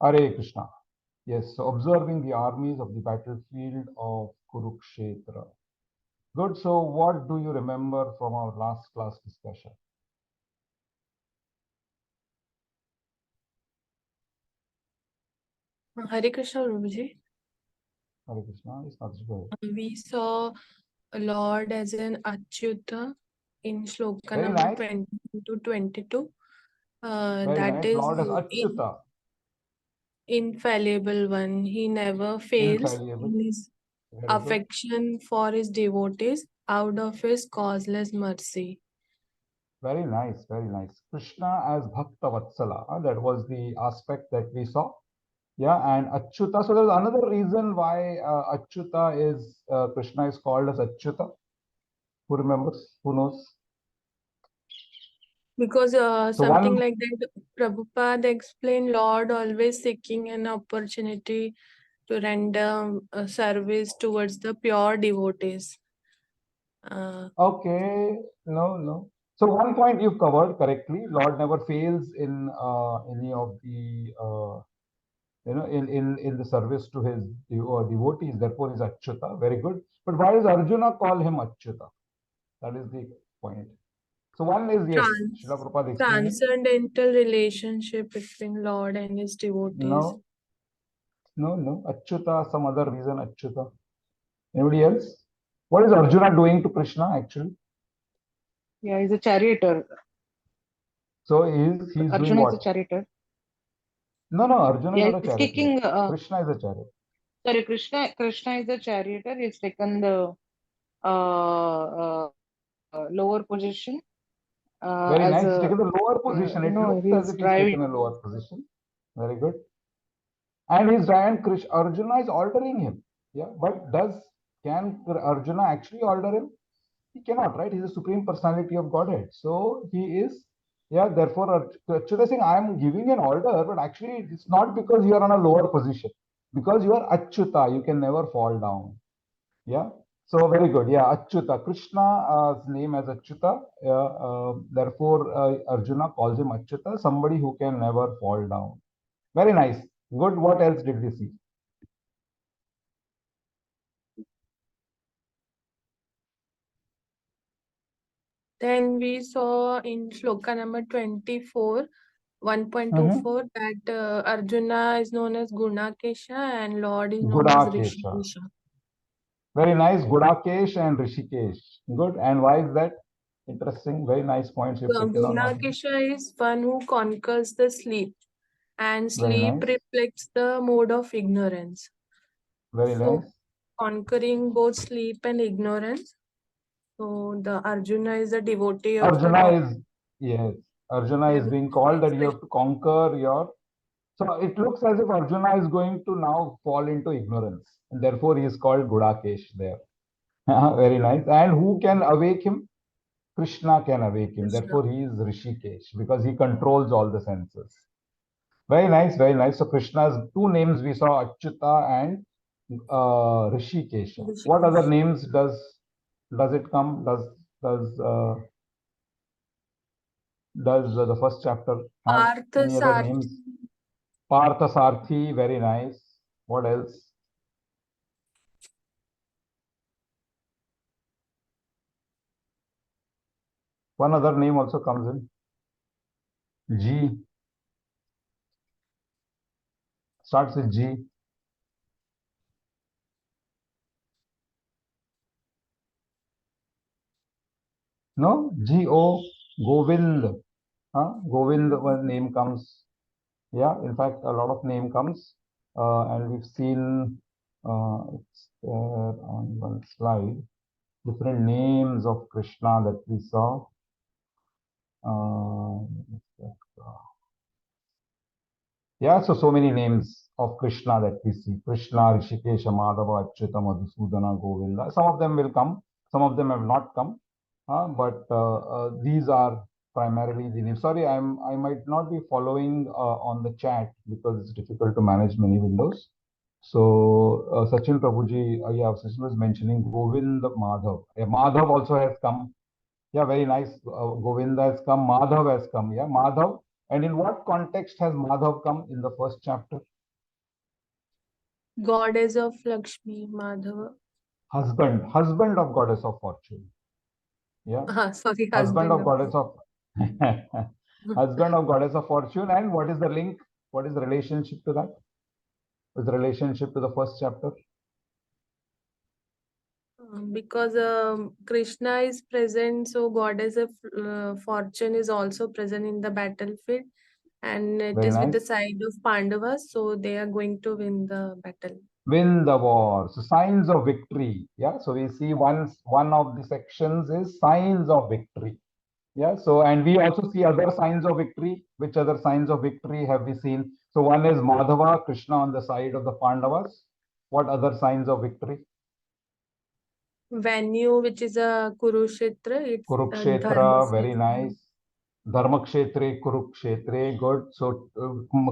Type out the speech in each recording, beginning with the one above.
Hare Krishna. Yes, so observing the armies of the battlefield of Kurukshetra. Good. So what do you remember from our last class discussion? Hare Krishna, Prabhuji. Hare Krishna. It's not good. We saw Lord as an Achyuta in shloka Very number nice. 20 to 22. Very That nice. is Lord as Achyuta. infallible one. He never fails Infallible. in his Very good. affection for his devotees out of his causeless mercy. Very nice. Very nice. Krishna as Bhakta Vatsala. That was the aspect that we saw. Yeah, and Achyuta. So there's another reason why Achyuta is Krishna is called as Achyuta. Who remembers? Who knows? Because So something one, like that, Prabhupada explained, Lord always seeking an opportunity to render service towards the pure devotees. okay, no. So one point you've covered correctly. Lord never fails in any of the in the service to his devotees. Therefore, he's Achyuta. Very good. But why does Arjuna call him Achyuta? That is the point. So one is yes, Srila Prabhupada explaining. Transcendental relationship between Lord and his devotees. No. Achyuta, some other reason Achyuta. Anybody else? What is Arjuna doing to Krishna actually? Yeah, he's a charioteer. So he's doing Arjuna what? is a charioteer. No, Arjuna is not a He's chariot. kicking. Krishna is a chariot. Sorry, Krishna is a charioteer. He's taken the lower position. Very As nice. He's a, taken the lower position. It no, looks as he's if he's driving. taken a lower position. Very good. And he's and Arjuna is ordering him. Yeah, but can Arjuna actually order him? He cannot, right? He's the supreme personality of Godhead. So he is, yeah, therefore Achyuta is saying, I am giving an order, but actually it's not because you are on a lower position. Because you are Achyuta, you can never fall down. Yeah. So very good. Yeah, Achyuta. Krishna's name as Achyuta. Therefore, Arjuna calls him Achyuta, somebody who can never fall down. Very nice. Good. What else did we see? Then we saw in shloka number 24, 1.24, that Arjuna is known as Gunakesha and Lord is known as Gudakesha. Rishikesha. Very nice. Gudakesh and Rishikesh. Good. And why is that? Interesting. Very nice points you've taken on. Gunakesha is one who conquers the sleep, and Very sleep nice. reflects the mode of ignorance. Very So, nice. conquering both sleep and ignorance. So, the Arjuna is a devotee of the Arjuna Lord. is, yes, Arjuna is being called that you have to conquer your. So it looks as if Arjuna is going to now fall into ignorance, and therefore he is called Gudakesh there. Very nice. And who can awake him? Krishna can awake him. Therefore he is Rishikesh because he controls all the senses. Very nice, very nice. So Krishna's two names we saw, Achyuta and Rishikesha. What other names does it come? Does the first chapter have any other names? Partha Sarthi, very nice. What else? One other name also comes in. G. Starts with G. No? G-O. Govind. Govind, one name comes. Yeah, in fact, a lot of name comes. And we've seen it's there on one slide. Different names of Krishna that we saw. Yeah, so many names of Krishna that we see. Krishna, Rishikesha, Madhava, Achyuta, Madhusudana, Govinda. Some of them will come, some of them have not come. But these are primarily the names. Sorry, I might not be following on the chat because it's difficult to manage many windows. So Sachin Prabhuji, yeah, Sachin was mentioning Govind Madhav. Yeah, Madhav also has come. Yeah, very nice. Govinda has come. Madhav has come. Yeah, Madhav. And in what context has Madhav come in the first chapter? Goddess of Lakshmi, Madhava. Husband of goddess of fortune. Yeah. Sorry, Husband husband of of. goddess of husband of goddess of fortune. And what is the link? What is the relationship to that? With the relationship to the first chapter? Because Krishna is present, so goddess of fortune is also present in the battlefield, and it Very is with the nice. side of Pandavas, so they are going to win the battle. Win the war. So signs of victory. Yeah. So we see one of the sections is signs of victory. Yeah. So and we also see other signs of victory. Which other signs of victory have we seen? So one is Madhava, Krishna on the side of the Pandavas. What other signs of victory? Venue, which is a Kurukshetra, it's Dharma Kurukshetra, very Kshetra. nice. Dharmakshetre, Kurukshetre, good. So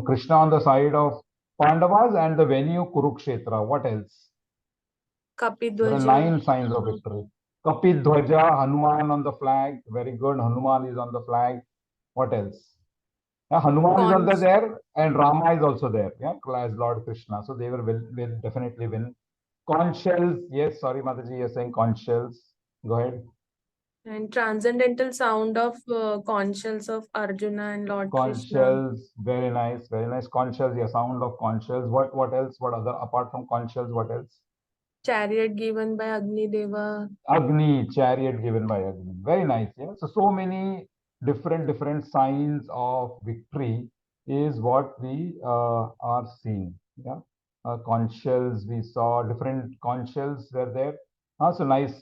Krishna on the side of Pandavas and the venue Kurukshetra. What else? There are Kapidwaja. 9 signs of victory. Kapidwaja, Hanuman on the flag. Very good. Hanuman is on the flag. What else? Yeah, Hanuman is also Conch. there and Rama is also there. Yeah, as Lord Krishna. So they will definitely win. Conch shells. Yes, sorry, Mataji, you're saying conch shells. Go ahead. And transcendental sound of conch shells of Arjuna and Lord Conch Krishna. shells, very nice, very nice. Conch shells, yeah, sound of conch shells. What else? What other apart from conch shells? What else? Chariot given by Agni Deva. Agni, chariot given by Agni. Very nice. Yeah. So many different signs of victory is what we are seeing. Yeah. Conch shells, we saw different conch shells were there. So nice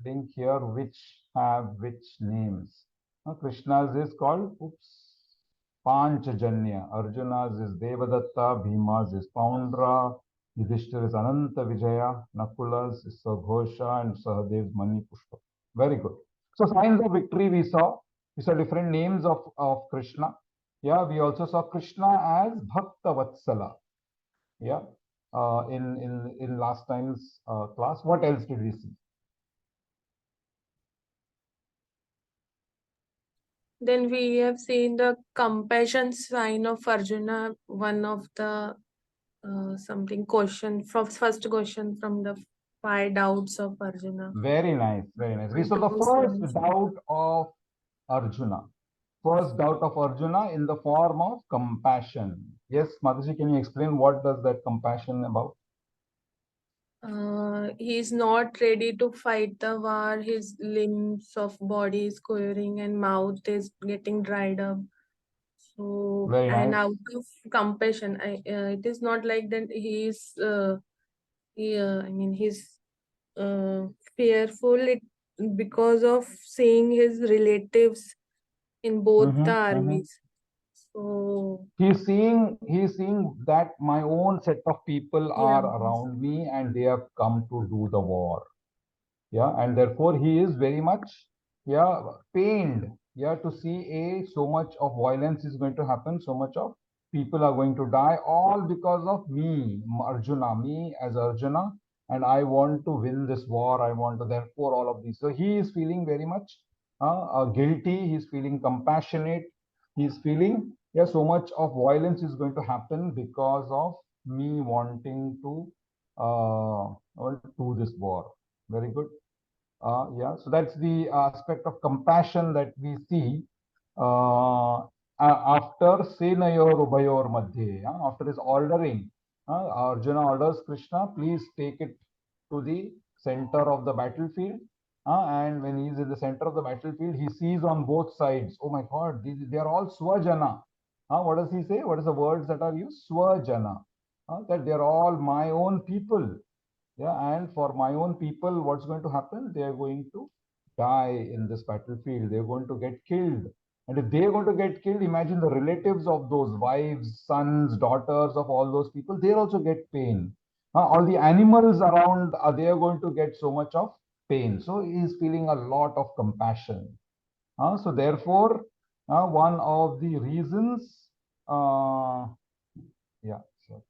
link here, which have which names. Krishna's is called, Panchajanya. Arjuna's is Devadatta, Bhima's is Poundra, Yudhishthir is Ananta Vijaya, Nakula's is Saghosha, and Sahadev's Mani Pushpa. Very good. So signs of victory we saw. We saw different names of Krishna. Yeah, we also saw Krishna as Bhakta Vatsala. Yeah, in last time's class. What else did we see? Then we have seen the compassion sign of Arjuna, one of the something question from first question from the 5 doubts of Arjuna. Very nice, very nice. We saw the 1, 2, 7. first doubt of Arjuna. First doubt of Arjuna in the form of compassion. Yes, Mataji, can you explain what does that compassion about? He is not ready to fight the war. His limbs of body is quivering and mouth is getting dried up. So, Very and nice. out of compassion, it is not like that he is, I mean, he's fearful because of seeing his relatives in both the armies. So, He's seeing that my own set of people yeah. are around me and they have come to do the war. Yeah, and therefore he is very much, yeah, pained, yeah, to see so much of violence is going to happen, so much of people are going to die, all because of me, Arjuna, me as Arjuna, and I want to win this war. I want to, therefore all of these. So he is feeling very much guilty. He's feeling compassionate. He's feeling, yeah, so much of violence is going to happen because of me wanting to do this war. Very good. Yeah, so that's the aspect of compassion that we see after Senayor Ubayor Madhye. After his ordering, Arjuna orders Krishna, please take it to the center of the battlefield. And when he's in the center of the battlefield, he sees on both sides, oh my God, they are all Swajana. What does he say? What is the words that are used? Swajana. That they are all my own people. Yeah, and for my own people, what's going to happen? They are going to die in this battlefield. They're going to get killed. And if they're going to get killed, imagine the relatives of those wives, sons, daughters of all those people, they'll also get pain. All the animals around, they are going to get so much of pain. So he's feeling a lot of compassion. So therefore, one of the reasons, yeah, so,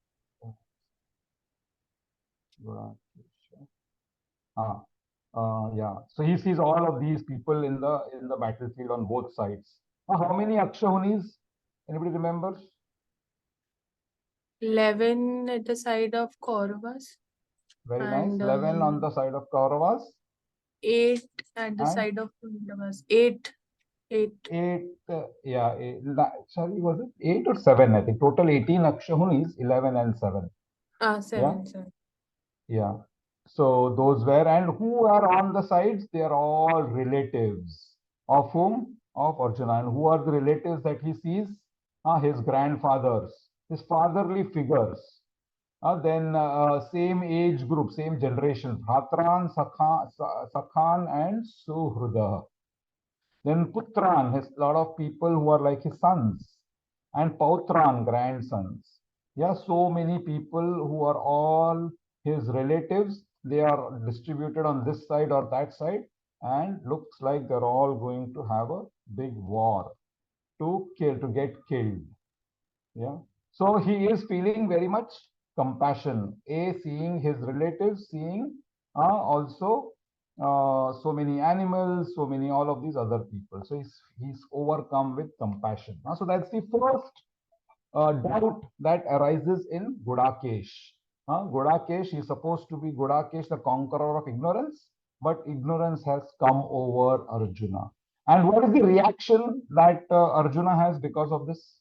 yeah. So he sees all of these people in the battlefield on both sides. How many Akshahunis? Anybody remembers? 11 at the side of Kauravas. Very And, nice. 11 on the side of Kauravas. 8 at the And side of Pandavas. 8. 8. 8, yeah, sorry, was it 8 or 7? I think total 18 Akshahunis, 11 and 7. 7, 7. Yeah. So those were, and who are on the sides? They are all relatives. Of whom? Of Arjuna. And who are the relatives that he sees? His grandfathers, his fatherly figures. Then same age group, same generation. Bhatran, Sakhan, and Suhruda. Then Putran has a lot of people who are like his sons, and Pautran, grandsons. Yeah, so many people who are all his relatives. They are distributed on this side or that side, and looks like they're all going to have a big war to get killed. Yeah. So he is feeling very much compassion. Seeing his relatives, seeing also so many animals, so many all of these other people. So he's overcome with compassion. So that's the first doubt that arises in Gudakesh. Gudakesh is supposed to be Gudakesh, the conqueror of ignorance, but ignorance has come over Arjuna. And what is the reaction that Arjuna has because of this?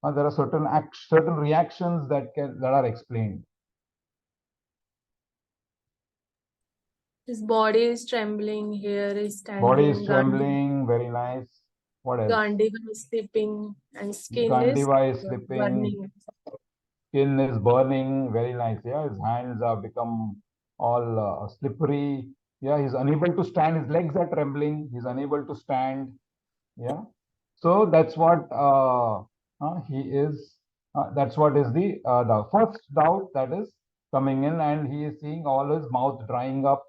There are certain reactions that are explained. His body is trembling, hair is standing. Body is trembling, very nice. What else? Gandiva is slipping, and skin Gandiva is is slipping. burning. Skin is burning, very nice. Yeah, his hands have become all slippery. Yeah, he's unable to stand. His legs are trembling. He's unable to stand. Yeah. So that's what he is. That's what is the first doubt that is coming in, and he is seeing all his mouth drying up.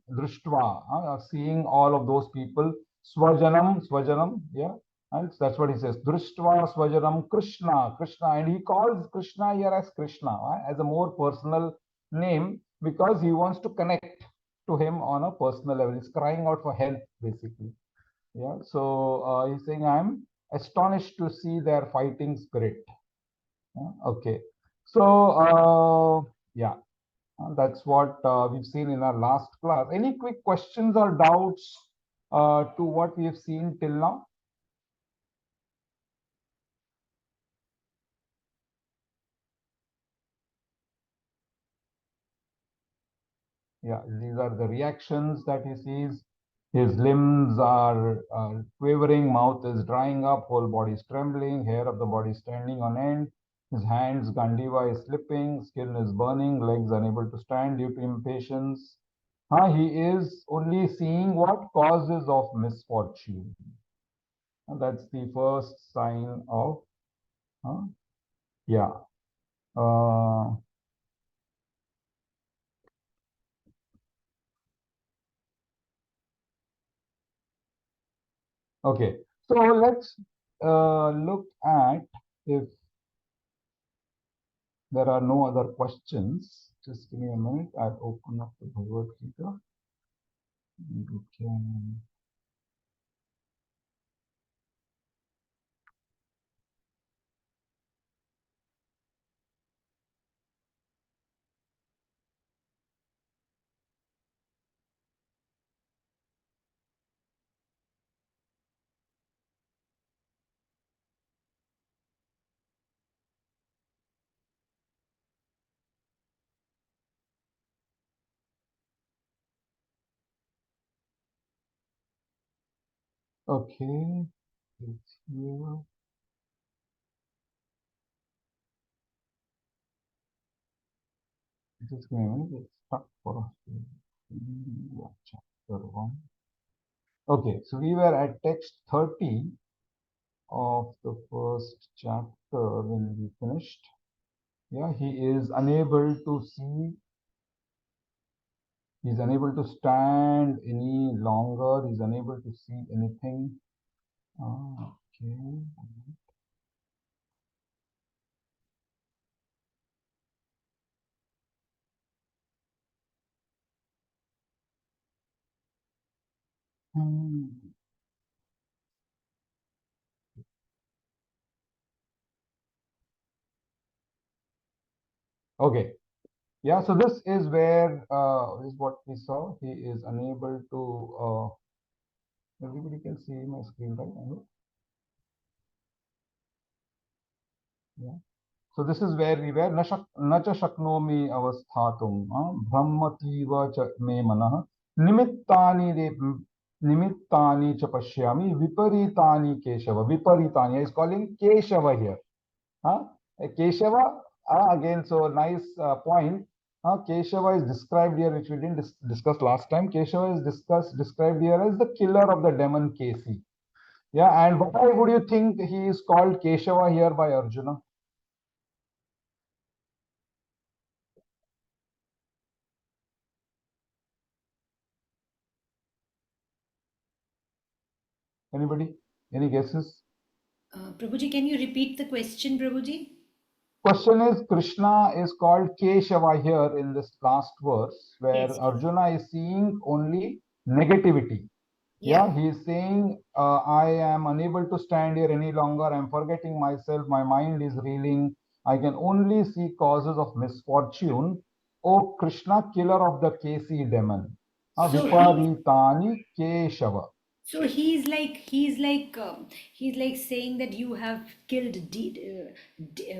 Drishtva, seeing all of those people. Swajanam, yeah. And that's what he says. Drishtva Swajanam Krishna, and he calls Krishna here as Krishna, as a more personal name because he wants to connect to him on a personal level. He's crying out for help, basically. Yeah, so he's saying, I'm astonished to see their fighting spirit. Okay, so yeah, that's what we've seen in our last class. Any quick questions or doubts to what we have seen till now? Yeah, these are the reactions that he sees. His limbs are quivering, mouth is drying up, whole body is trembling, hair of the body standing on end. His hands, Gandiva is slipping, skin is burning, legs unable to stand due to impatience. He is only seeing what causes of misfortune. And that's the first sign of, yeah. Okay, so let's look at if there are no other questions. Just give me a minute. I'll open up the Bhagavad Gita. We can. Okay, it's here. Just give me a minute. It's stuck for us. Yeah, chapter 1. Okay, so we were at text 30 of the first chapter when we finished. Yeah, he is unable to see. He's unable to stand any longer. He's unable to see anything. Okay. Okay. Yeah, so this is where is what we saw. He is unable to everybody can see my screen, right? I hope. Yeah. So this is where we were. Na cha shaknomi avasthatum brahmativa cha me manah nimittani de nimittani cha pashyami viparitani keshava. Viparitani is calling Keshava here. Huh? Keshava, again, so nice point. Keshava is described here, which we didn't discuss last time. Keshava is described here as the killer of the demon Kesi. Yeah, and why would you think he is called Keshava here by Arjuna? Anybody? Any guesses? Prabhuji, can you repeat the question, Prabhuji? Question is, Krishna is called Keshava here in this last verse, where Yes. Arjuna is seeing only negativity. Yeah, he is saying, I am unable to stand here any longer. I'm forgetting myself. My mind is reeling. I can only see causes of misfortune. O Krishna, killer of the Kesi demon. So Viparitani Keshava. so he's like saying that you have killed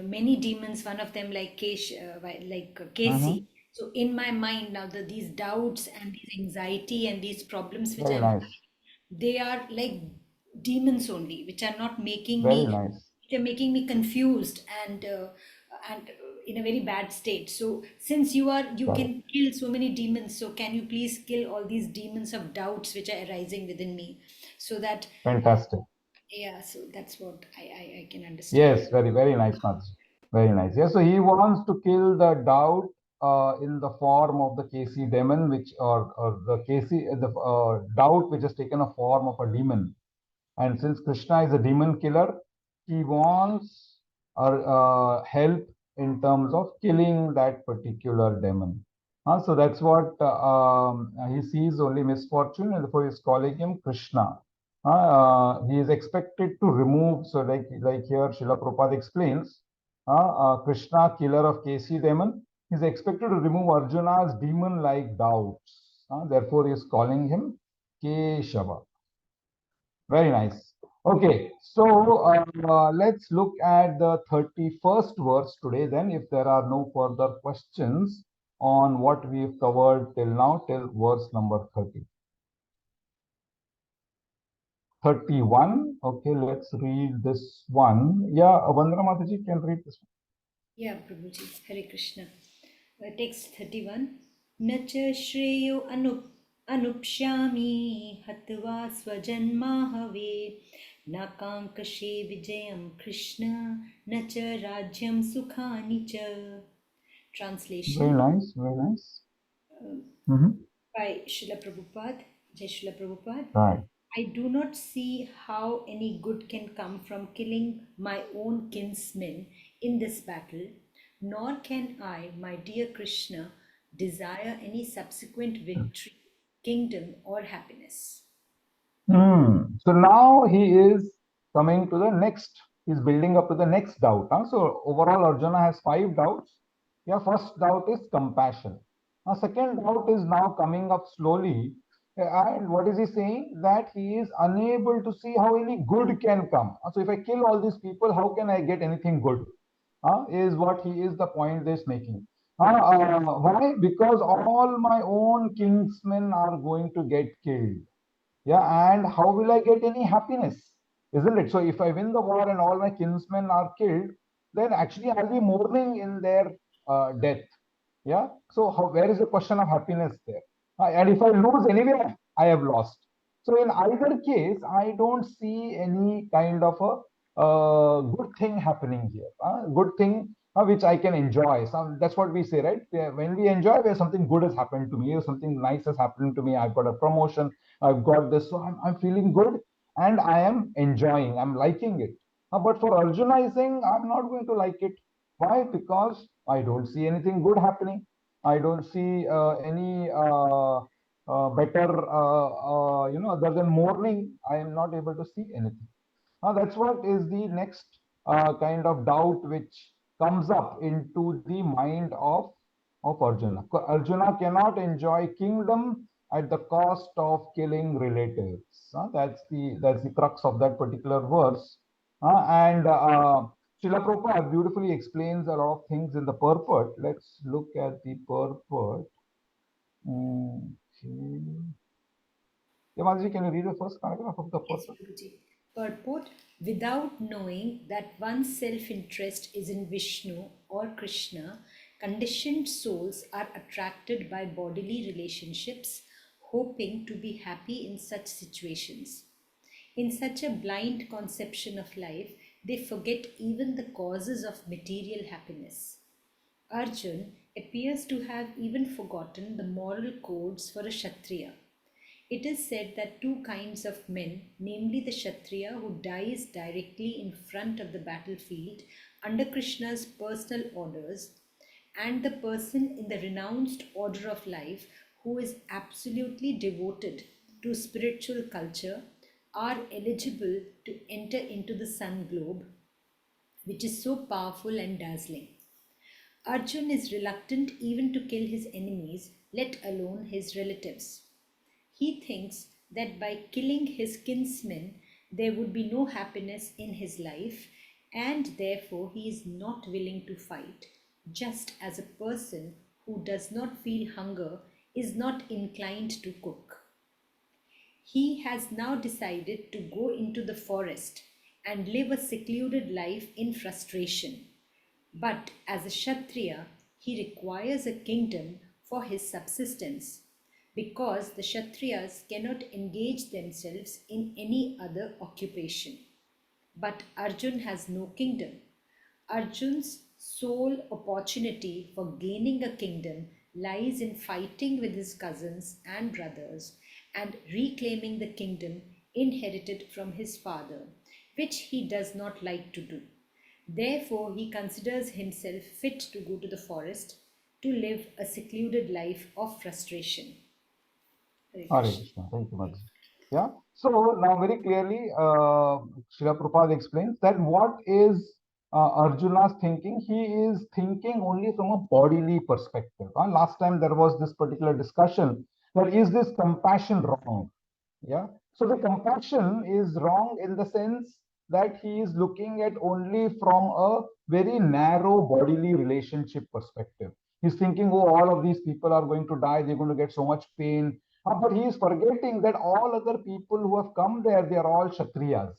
many demons. One of them like Kesi. So in my mind now, these doubts and these anxiety and these problems which Very I'm nice. having, they are like demons only, which are not making Very me, nice. which are making me confused and in a very bad state. So since you Correct. can kill so many demons, so can you please kill all these demons of doubts which are arising within me, so that Fantastic. yeah, so that's what I can understand. Yes, very nice, Mats. Very nice. Yes, so he wants to kill the doubt in the form of the Kesi demon, which or the Kesi the doubt which has taken a form of a demon. And since Krishna is a demon killer, he wants help in terms of killing that particular demon. So that's what he sees only misfortune, and therefore he's calling him Krishna. He is expected to remove, so like here Srila Prabhupada explains, Krishna, killer of Kesi demon, is expected to remove Arjuna's demon-like doubts. Therefore, he is calling him Keshava. Very nice. Okay, so let's look at the 31st verse today then, if there are no further questions on what we've covered till now, till verse number 30. 31. Okay, let's read this one. Yeah, Vandana Mataji can read this one. Yeah, Prabhuji, Hare Krishna. Text 31. न च श्रेयो अनुप्ष्यामि हत्वा स्वजन्माहवे न काङ्क्षे विजयं कृष्ण न च राज्यं सुखानि च. Translation. Very nice, very nice. By Srila Prabhupada. Jai Srila Prabhupada. Right. I do not see how any good can come from killing my own kinsmen in this battle, nor can I, my dear Krishna, desire any subsequent victory, kingdom, or happiness. So now he is coming to the next, he's building up to the next doubt. So overall, Arjuna has 5 doubts. Yeah, first doubt is compassion. Second doubt is now coming up slowly. And what is he saying? That he is unable to see how any good can come. So if I kill all these people, how can I get anything good? Is what he is the point he's making. Why? Because all my own kinsmen are going to get killed. Yeah, and how will I get any happiness? Isn't it? So if I win the war and all my kinsmen are killed, then actually I'll be mourning in their death. Yeah. So where is the question of happiness there? And if I lose anyway, I have lost. So in either case, I don't see any kind of a good thing happening here. Good thing which I can enjoy. That's what we say, right? When we enjoy, where something good has happened to me, or something nice has happened to me, I've got a promotion, I've got this, so I'm feeling good and I am enjoying, I'm liking it. But for Arjuna, is saying, I'm not going to like it. Why? Because I don't see anything good happening. I don't see any better, other than mourning. I am not able to see anything. That's what is the next kind of doubt which comes up into the mind of Arjuna. Arjuna cannot enjoy kingdom at the cost of killing relatives. That's the crux of that particular verse. And Srila Prabhupada beautifully explains a lot of things in the purport. Let's look at the purport. Okay. Yamaji, can you read the first paragraph of the Yes, purport? Prabhuji. Purport: without knowing that one's self interest is in Vishnu or Krishna, conditioned souls are attracted by bodily relationships, hoping to be happy in such situations. In such a blind conception of life, they forget even the causes of material happiness. Arjun appears to have even forgotten the moral codes for a Kshatriya. It is said that two kinds of men, namely the Kshatriya who dies directly in front of the battlefield under Krishna's personal orders, and the person in the renounced order of life who is absolutely devoted to spiritual culture, are eligible to enter into the sun globe, which is so powerful and dazzling. Arjun is reluctant even to kill his enemies, let alone his relatives. He thinks that by killing his kinsmen, there would be no happiness in his life, and therefore he is not willing to fight, just as a person who does not feel hunger is not inclined to cook. He has now decided to go into the forest and live a secluded life in frustration. But as a Kshatriya, he requires a kingdom for his subsistence, because the Kshatriyas cannot engage themselves in any other occupation. But Arjun has no kingdom. Arjun's sole opportunity for gaining a kingdom lies in fighting with his cousins and brothers and reclaiming the kingdom inherited from his father, which he does not like to do. Therefore, he considers himself fit to go to the forest to live a secluded life of frustration. Hare Hare Krishna. Krishna. Thank you, Madhu. Yeah. So now very clearly, Srila Prabhupada explains that what is Arjuna's thinking? He is thinking only from a bodily perspective. Last time there was this particular discussion that is this compassion wrong? Yeah. So the compassion is wrong in the sense that he is looking at only from a very narrow bodily relationship perspective. He's thinking, oh, all of these people are going to die, they're going to get so much pain. But he is forgetting that all other people who have come there, they are all Kshatriyas.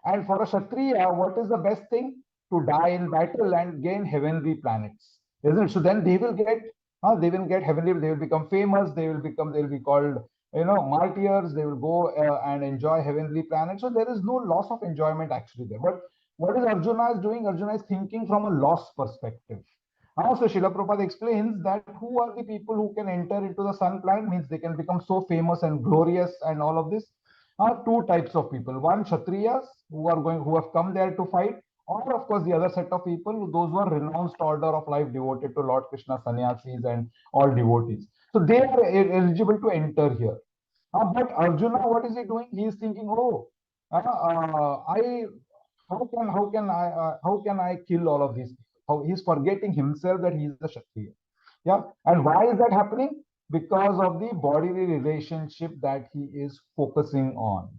And for a Kshatriya, what is the best thing? To die in battle and gain heavenly planets. Isn't it? So then they will get heavenly, they will become famous, they will be called martyrs. They will go and enjoy heavenly planets. So there is no loss of enjoyment actually there. But what is Arjuna is doing? Arjuna is thinking from a loss perspective. So Srila Prabhupada explains that who are the people who can enter into the sun planet, means they can become so famous and glorious and all of this. Two types of people: one, Kshatriyas, who have come there to fight, or of course the other set of people, those who are renounced order of life devoted to Lord Krishna, sannyasis and all devotees. So they are eligible to enter here. But Arjuna, what is he doing? He is thinking, oh, I how can I kill all of these people? How he's forgetting himself that he is a Kshatriya. Yeah, and why is that happening? Because of the bodily relationship that he is focusing on.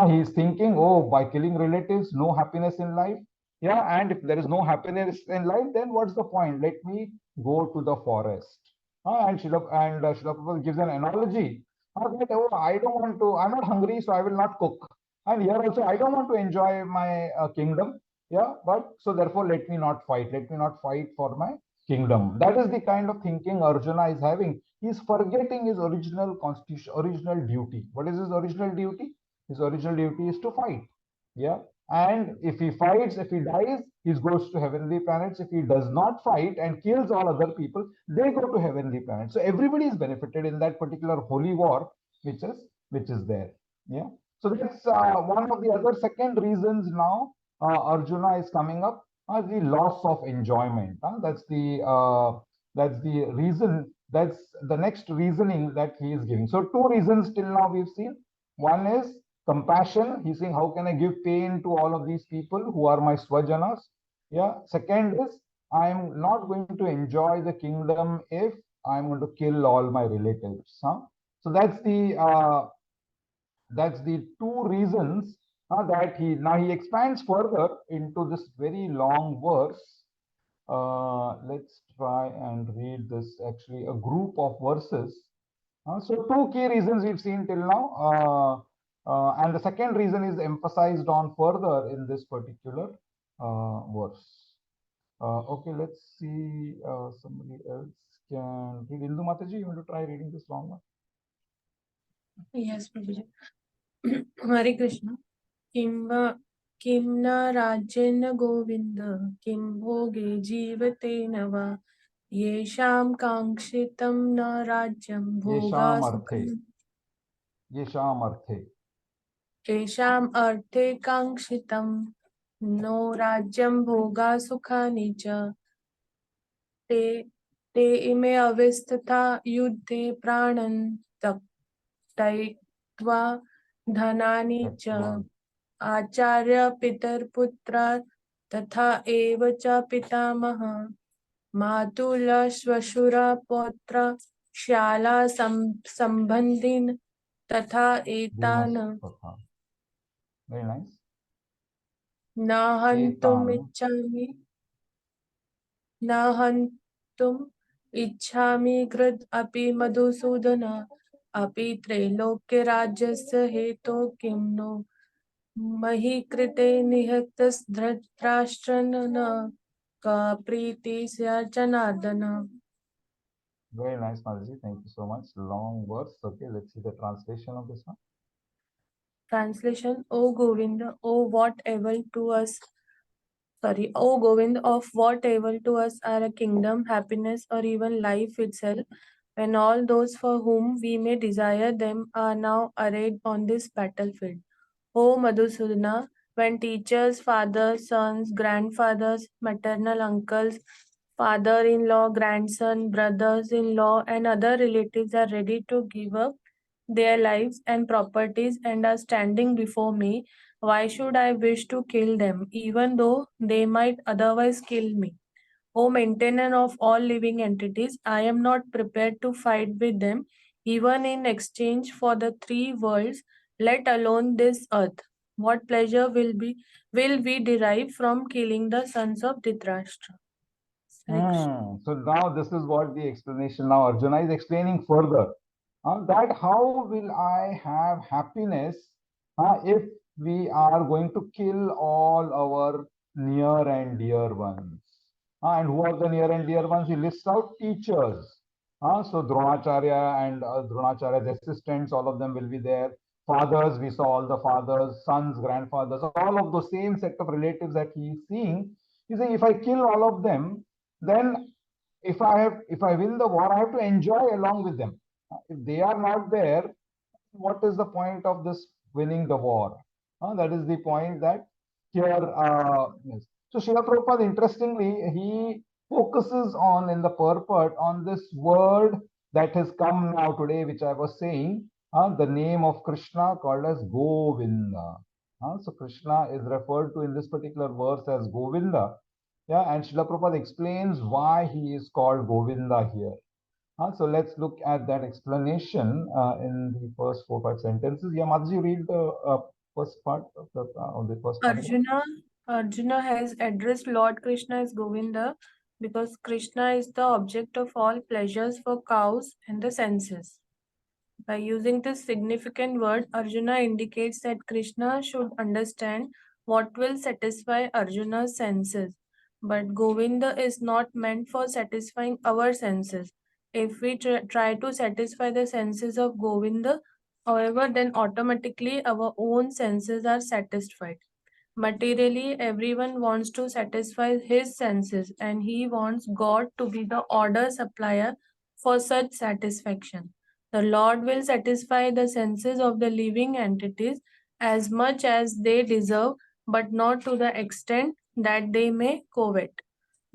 He is thinking, oh, by killing relatives, no happiness in life. Yeah, and if there is no happiness in life, then what's the point? Let me go to the forest. Srila Prabhupada gives an analogy. That, oh, I don't want to, I'm not hungry, so I will not cook. And here also, I don't want to enjoy my kingdom. Yeah, but so therefore, let me not fight. Let me not fight for my kingdom. That is the kind of thinking Arjuna is having. He is forgetting his original constitution, original duty. What is his original duty? His original duty is to fight. Yeah. And if he fights, if he dies, he goes to heavenly planets. If he does not fight and kills all other people, they go to heavenly planets. So everybody is benefited in that particular holy war, which is there. Yeah. So that's one of the other second reasons now Arjuna is coming up, the loss of enjoyment. That's the reason. That's the next reasoning that he is giving. So two reasons till now we've seen. One is compassion. He's saying, how can I give pain to all of these people who are my swajanas? Yeah. Second is, I'm not going to enjoy the kingdom if I'm going to kill all my relatives. Huh? So that's the two reasons that he expands further into this very long verse. Let's try and read this, actually a group of verses. So two key reasons we've seen till now, and the second reason is emphasized on further in this particular verse. Okay, let's see. Somebody else can read. Indu Mataji, you want to try reading this long one? Yes, Prabhuji. Hare Krishna. किं न राज्येन गोविन्द किं भोगे जीवतेन वा येषां काङ्क्षितं न राज्यं भोगा येषाम अर्थे, सुखं येषाम अर्थे. येषाम् अर्थे काङ्क्षितं नो राज्यं भोगा सुखानि च ते ते इमे अवस्थिता युद्धे प्राणन् त्यक्त्वा धनानि च आचार्य पितरपुत्रा तथा एव च पितामह मातुल श्वशुरा पौत्र श्याला संबंधिन तथा एतान Very nice. न हन्तुमिच्छामि न हन्तुम् इच्छामि कृत अपि मधुसूदन अपि त्रैलोक्यराज्यस्य हेतो किं नो मही कृते निहतस्धृतराष्ट्रन् न काप्रीतिस्य Janardan. Very nice, Mataji. Thank you so much. Long verse. Okay, let's see the translation of this one. Translation: O Govind, O Govind, of what able to us are a kingdom, happiness, or even life itself, when all those for whom we may desire them are now arrayed on this battlefield. O Madhusudana, when teachers, fathers, sons, grandfathers, maternal uncles, father-in-law, grandson, brothers-in-law, and other relatives are ready to give up their lives and properties and are standing before me, why should I wish to kill them, even though they might otherwise kill me? O maintainer of all living entities, I am not prepared to fight with them, even in exchange for the three worlds, let alone this earth. What pleasure will we derive from killing the sons of Dhritarashtra? So now this is what the explanation. Now Arjuna is explaining further that how will I have happiness if we are going to kill all our near and dear ones. And who are the near and dear ones? He lists out teachers. So Dronacharya and Dronacharya's assistants, all of them will be there. Fathers, we saw all the fathers, sons, grandfathers, all of the same set of relatives that he is seeing. He's saying, if I kill all of them, then if I win the war, I have to enjoy along with them. If they are not there, what is the point of this winning the war? That is the point that here. Yes. So Srila Prabhupada, interestingly, he focuses on in the purport on this word that has come now today, which I was saying, the name of Krishna called as Govinda. So Krishna is referred to in this particular verse as Govinda. Yeah, and Srila Prabhupada explains why he is called Govinda here. So let's look at that explanation in the first 4-5 sentences. Yeah, Mataji, read the first part of the first paragraph. Arjuna has addressed Lord Krishna as Govinda because Krishna is the object of all pleasures for cows and the senses. By using this significant word, Arjuna indicates that Krishna should understand what will satisfy Arjuna's senses. But Govinda is not meant for satisfying our senses. If we try to satisfy the senses of Govinda, however, then automatically our own senses are satisfied. Materially, everyone wants to satisfy his senses, and he wants God to be the order supplier for such satisfaction. The Lord will satisfy the senses of the living entities as much as they deserve, but not to the extent that they may covet.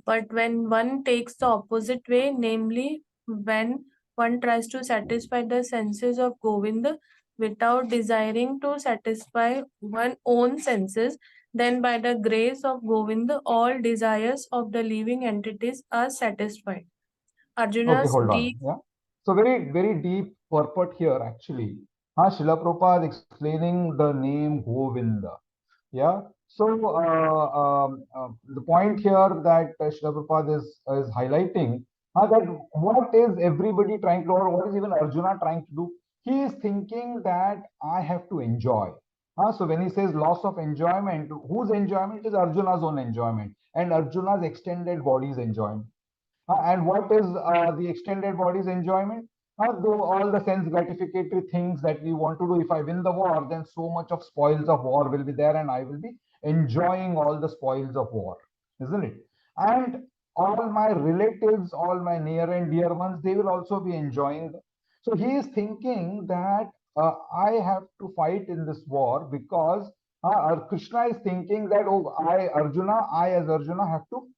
But when one takes the opposite way, namely when one tries to satisfy the senses of Govinda without desiring to satisfy one's own senses, Then by the grace of Govinda, all desires of the living entities are satisfied. Okay, Arjuna's hold on. deep Yeah. So very deep purport here actually. Srila Prabhupada explaining the name Govinda. Yeah. So the point here that Srila Prabhupada is highlighting that what is everybody trying to do, or what is even Arjuna trying to do? He is thinking that I have to enjoy. So when he says loss of enjoyment, whose enjoyment? It is Arjuna's own enjoyment and Arjuna's extended body's enjoyment. And what is the extended body's enjoyment? Though all the sense gratificatory things that we want to do, if I win the war, then so much of spoils of war will be there, and I will be enjoying all the spoils of war, isn't it? And all my relatives, all my near and dear ones, they will also be enjoying. So he is thinking that I have to fight in this war because Krishna is thinking that, oh, I as Arjuna have to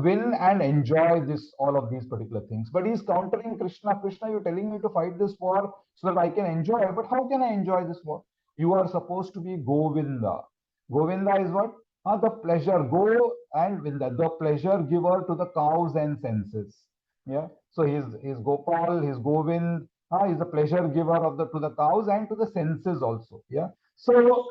win and enjoy this all of these particular things. But he's countering Krishna. Krishna, you're telling me to fight this war so that I can enjoy. But how can I enjoy this war? You are supposed to be Govinda. Govinda is what? The pleasure. Go and Vinda, the pleasure giver to the cows and senses. Yeah. So he's Gopal, he's Govind. He's the pleasure giver of the to the cows and to the senses also. Yeah. So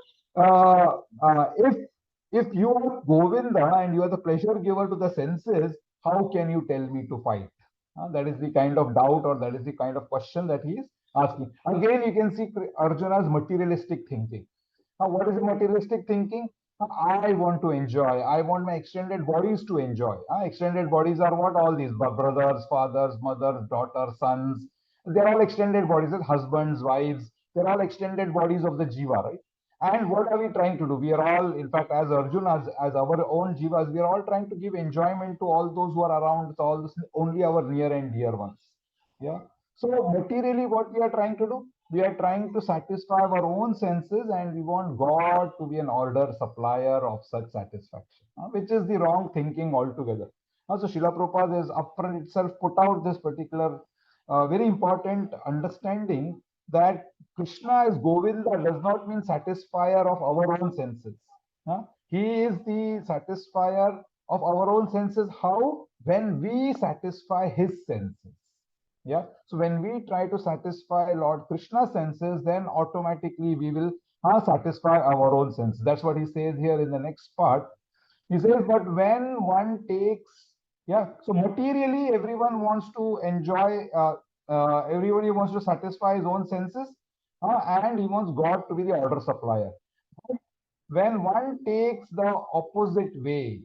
if you are Govinda and you are the pleasure giver to the senses, how can you tell me to fight? That is the kind of doubt, or that is the kind of question that he is asking. Again, you can see Arjuna's materialistic thinking. What is materialistic thinking? I want to enjoy. I want my extended bodies to enjoy. Extended bodies are what? All these brothers, fathers, mothers, daughters, sons. They're all extended bodies, husbands, wives. They're all extended bodies of the jiva, right? And what are we trying to do? We are all, in fact, as Arjuna, as our own jivas, we are all trying to give enjoyment to all those who are around, all this, only our near and dear ones. Yeah. So materially, what we are trying to do? We are trying to satisfy our own senses, and we want God to be an order supplier of such satisfaction, which is the wrong thinking altogether. So Srila Prabhupada is upfront itself put out this particular very important understanding that Krishna as Govinda does not mean satisfier of our own senses. He is the satisfier of our own senses. How? When we satisfy his senses. Yeah. So when we try to satisfy Lord Krishna's senses, then automatically we will satisfy our own senses. That's what he says here in the next part. He says, but when one takes, yeah, so materially everyone wants to enjoy, everybody wants to satisfy his own senses, and he wants God to be the order supplier. When one takes the opposite way,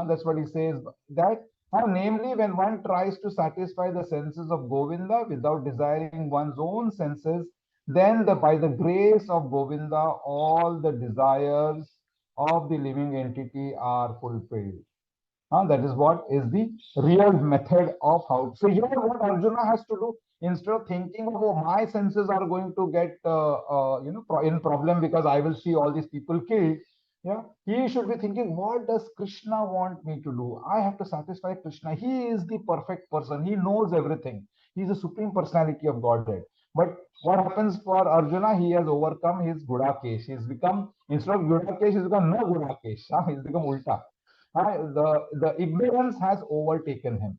that's what he says, that namely when one tries to satisfy the senses of Govinda without desiring one's own senses, then by the grace of Govinda, all the desires of the living entity are fulfilled. That is what is the real method of how. So here what Arjuna has to do, instead of thinking of, oh, my senses are going to get in problem because I will see all these people killed. Yeah, he should be thinking, what does Krishna want me to do? I have to satisfy Krishna. He is the perfect person. He knows everything. He is the supreme personality of Godhead. But what happens for Arjuna? He has overcome his Gudakesh. He's become, instead of Gudakesh, he's become no Gudakesh. He's become Ulta. The ignorance has overtaken him.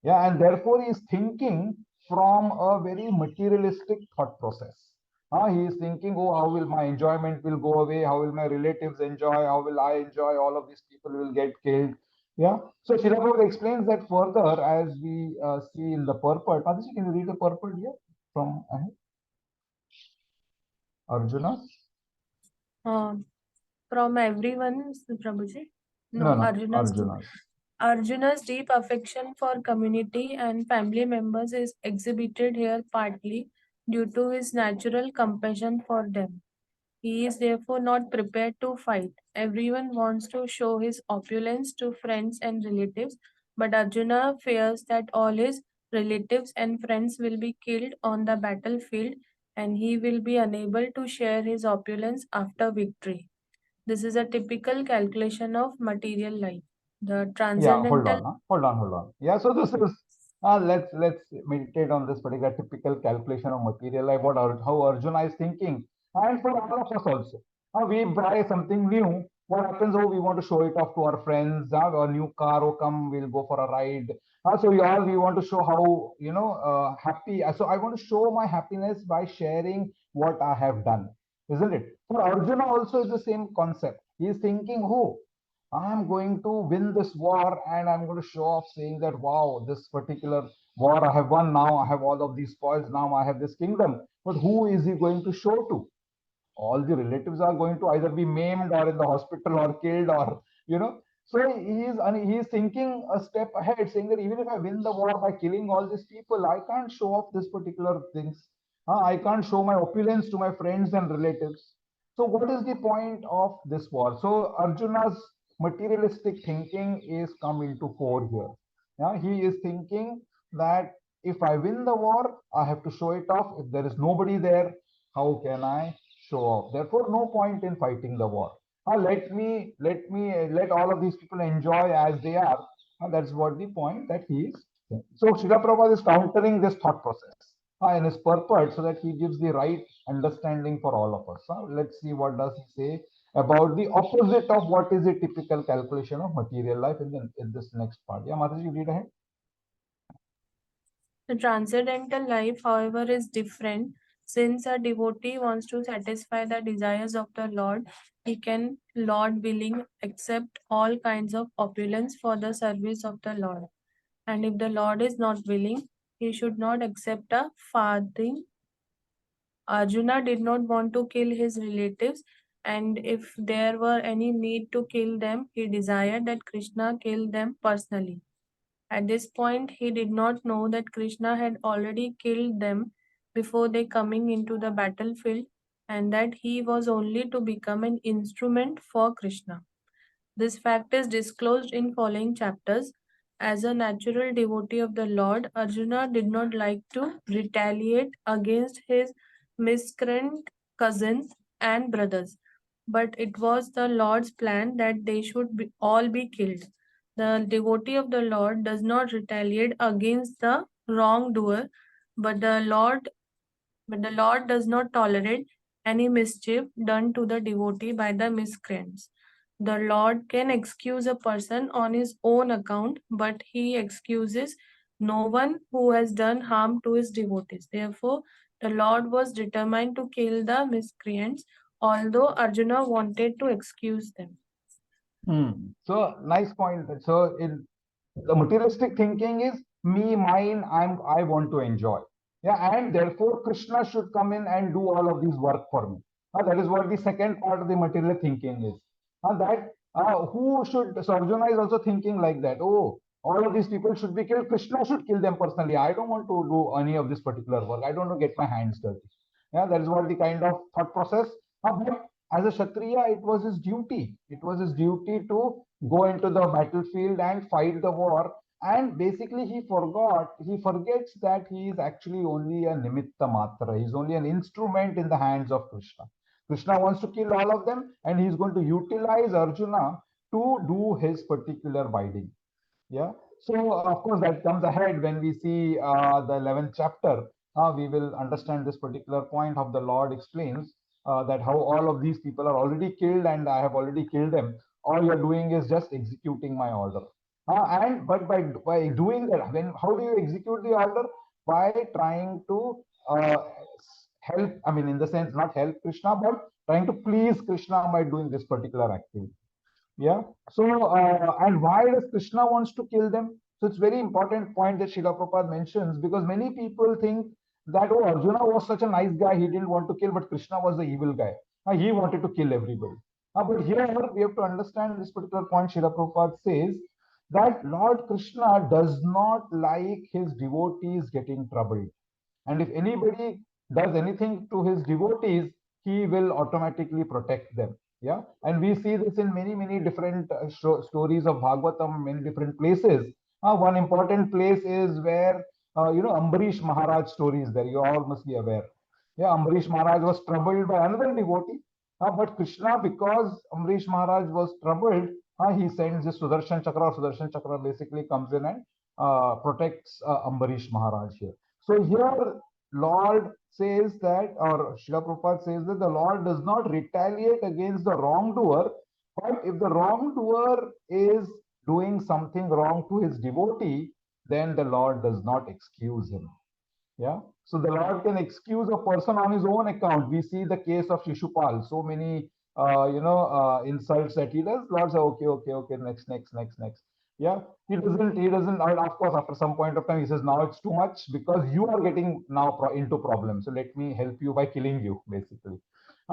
Yeah, and therefore he is thinking from a very materialistic thought process. He is thinking, oh, how will my enjoyment will go away? How will my relatives enjoy? How will I enjoy? All of these people will get killed. Yeah. So Srila Prabhupada explains that further as we see in the purport. Mataji, can you read the purport here from Arjuna? From everyone, Prabhuji? No, No, Arjuna's Arjuna's deep affection for community and family members is exhibited here partly due to his natural compassion for them. He is therefore not prepared to fight. Everyone wants to show his opulence to friends and relatives, but Arjuna fears that all his relatives and friends will be killed on the battlefield and he will be unable to share his opulence after victory. This is a typical calculation of material life. The Yeah, transcendental hold on. Yeah, so this is let's meditate on this particular typical calculation of material life. How Arjuna is thinking, and for all of us also. We buy something new, What happens? Oh, we want to show it off to our friends. A new car, oh, come, we'll go for a ride. So we want to show how, happy. So I want to show my happiness by sharing what I have done, isn't it? For Arjuna also is the same concept. He is thinking, oh, I'm going to win this war and I'm going to show off saying that, wow, this particular war I have won now. I have all of these spoils. Now I have this kingdom. But who is he going to show to? All the relatives are going to either be maimed or in the hospital or killed, or so he is thinking a step ahead, saying that even if I win the war by killing all these people, I can't show off this particular things. I can't show my opulence to my friends and relatives. So what is the point of this war? So Arjuna's materialistic thinking is come into fore here. Yeah, he is thinking that if I win the war, I have to show it off. If there is nobody there, how can I show off? Therefore, no point in fighting the war. Let all of these people enjoy as they are. That's what the point that he is saying. So Srila Prabhupada is countering this thought process in his purport, so that he gives the right understanding for all of us. Let's see what does he say about the opposite of what is a typical calculation of material life in this next part. Yeah, Mataji, read ahead. The transcendental life, however, is different. Since a devotee wants to satisfy the desires of the Lord, he can, Lord willing, accept all kinds of opulence for the service of the Lord. And if the Lord is not willing, he should not accept a farthing. Arjuna did not want to kill his relatives, and if there were any need to kill them, he desired that Krishna kill them personally. At this point, he did not know that Krishna had already killed them before they coming into the battlefield, and that he was only to become an instrument for Krishna. This fact is disclosed in following chapters. As a natural devotee of the Lord, Arjuna did not like to retaliate against his miscreant cousins and brothers, but it was the Lord's plan that they should all be killed. The devotee of the Lord does not retaliate against the wrongdoer, but the Lord does not tolerate any mischief done to the devotee by the miscreants. The Lord can excuse a person on his own account, but he excuses no one who has done harm to his devotees. Therefore, the Lord was determined to kill the miscreants, although Arjuna wanted to excuse them. So nice point. So in the materialistic thinking is me, mine, I want to enjoy. Yeah, and therefore Krishna should come in and do all of these work for me. That is what the second part of the material thinking is. That who should, so Arjuna is also thinking like that. Oh, all of these people should be killed. Krishna should kill them personally. I don't want to do any of this particular work. I don't want to get my hands dirty. Yeah, that is what the kind of thought process. But as a Kshatriya, it was his duty. It was his duty to go into the battlefield and fight the war. And basically, he forgets that he is actually only a nimitta matra. He's only an instrument in the hands of Krishna. Krishna wants to kill all of them, and he's going to utilize Arjuna to do his particular bidding. Yeah. So of course that comes ahead when we see the 11th chapter. We will understand this particular point of the Lord explains that how all of these people are already killed and I have already killed them. All you're doing is just executing my order. But by doing that, how do you execute the order? By trying to help. I mean, in the sense, not help Krishna, but trying to please Krishna by doing this particular activity. Yeah. So, and why does Krishna wants to kill them? So it's very important point that Srila Prabhupada mentions, because many people think that, oh, Arjuna was such a nice guy, he didn't want to kill, but Krishna was the evil guy. He wanted to kill everybody. But here we have to understand this particular point. Srila Prabhupada says that Lord Krishna does not like his devotees getting troubled. And if anybody does anything to his devotees, he will automatically protect them. Yeah, and we see this in many different stories of Bhagavatam, many different places. One important place is where Ambarish Maharaj story is there. You all must be aware. Yeah, Ambarish Maharaj was troubled by another devotee, but Krishna, because Ambarish Maharaj was troubled, he sends the Sudarshan Chakra. Sudarshan Chakra basically comes in and protects Ambarish Maharaj here. So here Lord says that, or Srila Prabhupada says that the Lord does not retaliate against the wrongdoer, But if the wrongdoer is doing something wrong to his devotee, then the Lord does not excuse him. Yeah. So the Lord can excuse a person on his own account. We see the case of Shishupal. So many, insults that he does. Lord says, okay, okay, okay, next. Yeah. He doesn't, and of course, after some point of time, he says, now it's too much because you are getting now into problems. So let me help you by killing you, basically.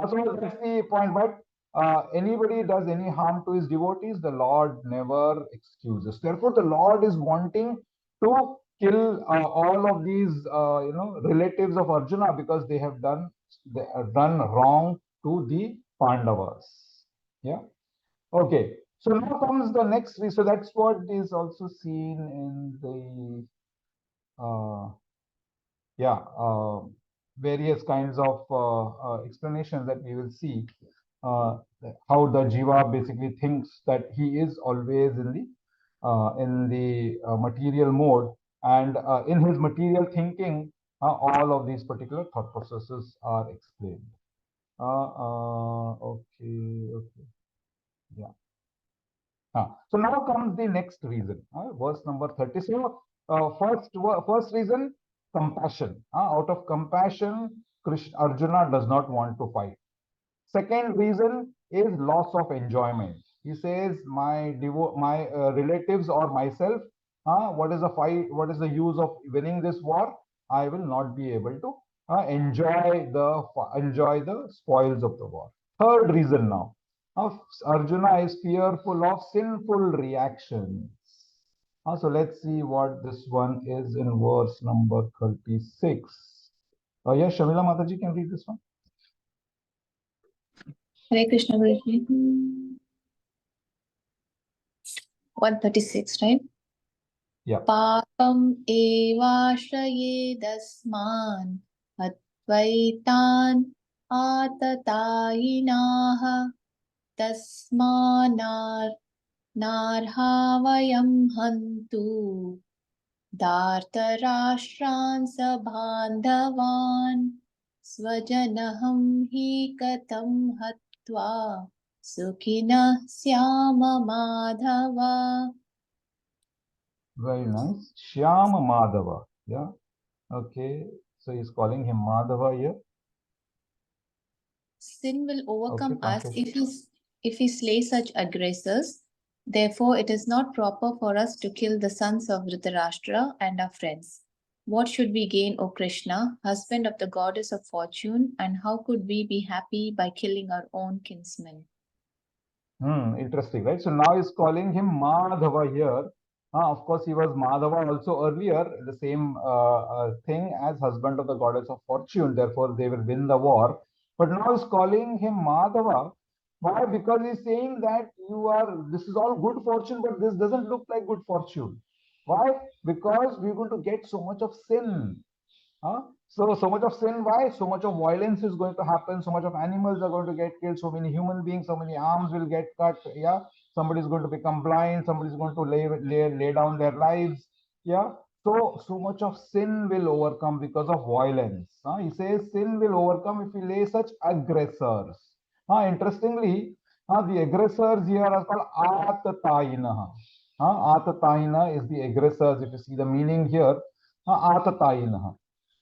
So that's the point. But anybody does any harm to his devotees, the Lord never excuses. Therefore, the Lord is wanting to kill all of these relatives of Arjuna because they have done wrong to the Pandavas. Yeah. Okay. So now comes the next. So that's what is also seen in the various kinds of explanations that we will see. How the jiva basically thinks that he is always in the material mode, and in his material thinking, all of these particular thought processes are explained. Okay, yeah. So now comes the next reason, verse number 30. So first reason, compassion. Out of compassion, Arjuna does not want to fight. Second reason is loss of enjoyment. He says, my relatives or myself, what is the fight? What is the use of winning this war? I will not be able to enjoy the spoils of the war. Third reason now, Arjuna is fearful of sinful reactions. So let's see what this one is in verse number 36. Yeah, Shamila Mataji can read this one. Hare Krishna Guruji. 136, right? Yeah. Papam evashrayedasman atvaitan atatayinaha tasmanar narhavayam hantu dartarashran sabandhavan swajanaham hi katam hatva sukhina syama madhava. Very nice. Shyama Madhava. Yeah. Okay. So he's calling him Madhava here. Sin will overcome us translation. if we slay such aggressors. Therefore, it is not proper for us to kill the sons of Dhritarashtra and our friends. What should we gain, O Krishna, husband of the goddess of fortune, and how could we be happy by killing our own kinsmen? Interesting, right? So now he's calling him Madhava here. Of course, he was Madhava also earlier, the same thing as husband of the goddess of fortune. Therefore, they will win the war. But now he's calling him Madhava. Why? Because he's saying that this is all good fortune, but this doesn't look like good fortune. Why? Because we're going to get so much of sin. So much of sin. Why? So much of violence is going to happen. So much of animals are going to get killed. So many human beings, so many arms will get cut. Yeah. Somebody is going to become blind. Somebody is going to lay down their lives. Yeah. So much of sin will overcome because of violence. He says sin will overcome if we lay such aggressors. Interestingly, the aggressors here are called Atatayina. Atatayina is the aggressors. If you see the meaning here, Atatayina.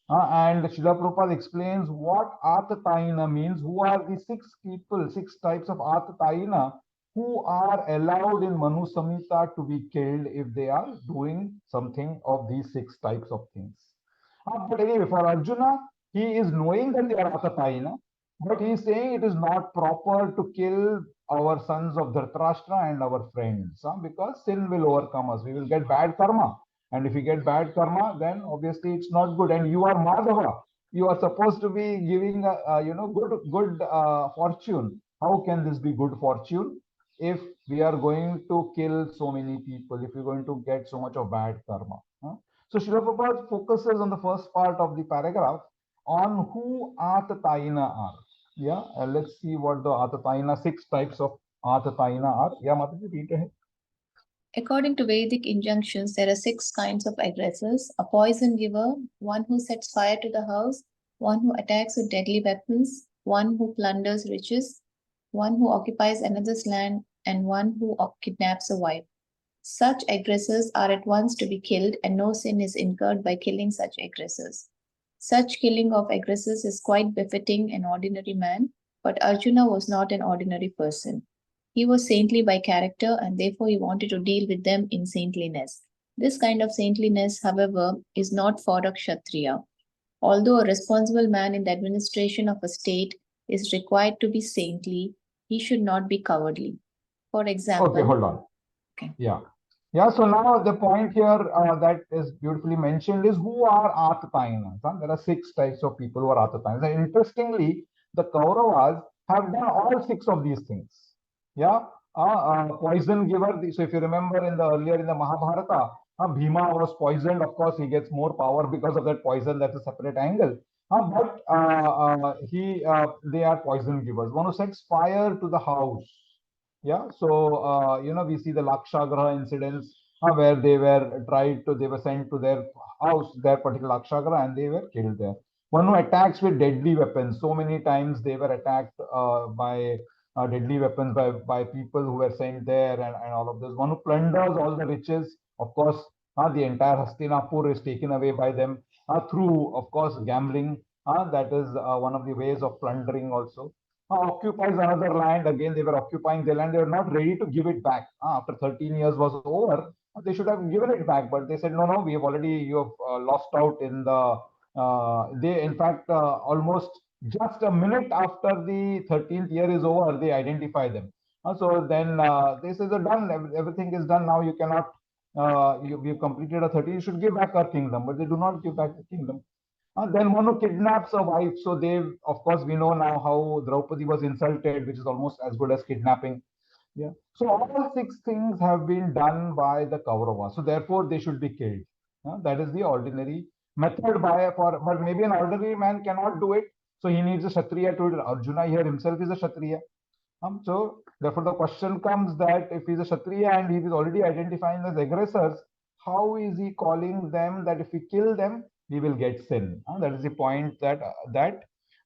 And Srila Prabhupada explains what Atatayina means. Who are the six types of Atatayina who are allowed in Manu Samhita to be killed if they are doing something of these six types of things. But anyway, for Arjuna, he is knowing that they are Atatayina, but he is saying it is not proper to kill our sons of Dhritarashtra and our friends, because sin will overcome us. We will get bad karma. And if you get bad karma, then obviously it's not good. And you are Madhava. You are supposed to be giving good fortune. How can this be good fortune if we are going to kill so many people? If we're going to get so much of bad karma? So Srila Prabhupada focuses on the first part of the paragraph on who Atatayina are. Yeah, let's see what the Atatayina, six types of Atatayina are. Yeah, Mataji, read ahead. According to Vedic injunctions, there are 6 kinds of aggressors: a poison giver, one who sets fire to the house, one who attacks with deadly weapons, one who plunders riches, one who occupies another's land, and one who kidnaps a wife. Such aggressors are at once to be killed, and no sin is incurred by killing such aggressors. Such killing of aggressors is quite befitting an ordinary man, but Arjuna was not an ordinary person. He was saintly by character, and therefore he wanted to deal with them in saintliness. This kind of saintliness, however, is not for a Kshatriya. Although a responsible man in the administration of a state is required to be saintly, he should not be cowardly. For Okay, example, hold on. Okay. Yeah. Yeah, so now the point here that is beautifully mentioned is who are Atatainas. There are 6 types of people who are Atatainas. And interestingly, the Kauravas have done all 6 of these things. Yeah, poison giver. So if you remember earlier in the Mahabharata, Bhima was poisoned. Of course, he gets more power because of that poison. That's a separate angle. But they are poison givers. One who sets fire to the house. Yeah, so we see the Lakshagraha incidents where they were sent to their house, their particular Lakshagraha, and they were killed there. One who attacks with deadly weapons. So many times they were attacked by deadly weapons by people who were sent there, and all of this. One who plunders all the riches. Of course, the entire Hastinapur is taken away by them through, of course, gambling. That is one of the ways of plundering also. Occupies another land. Again, they were occupying the land. They were not ready to give it back. After 13 years was over, they should have given it back. But they said, no, no, you have lost out in the, they, in fact, almost just a minute after the 13th year is over, they identify them. So then they say, done, everything is done. Now you cannot, we've completed a 13, you should give back our kingdom. But they do not give back the kingdom. Then one who kidnaps a wife. So they, of course, we know now how Draupadi was insulted, which is almost as good as kidnapping. Yeah. So all 6 things have been done by the Kauravas. So therefore, they should be killed. That is the ordinary method but maybe an ordinary man cannot do it. So he needs a Kshatriya to do it. Arjuna here himself is a Kshatriya. So therefore, the question comes that if he's a Kshatriya and he is already identifying as aggressors, how is he calling them that if we kill them, we will get sin? That is the point that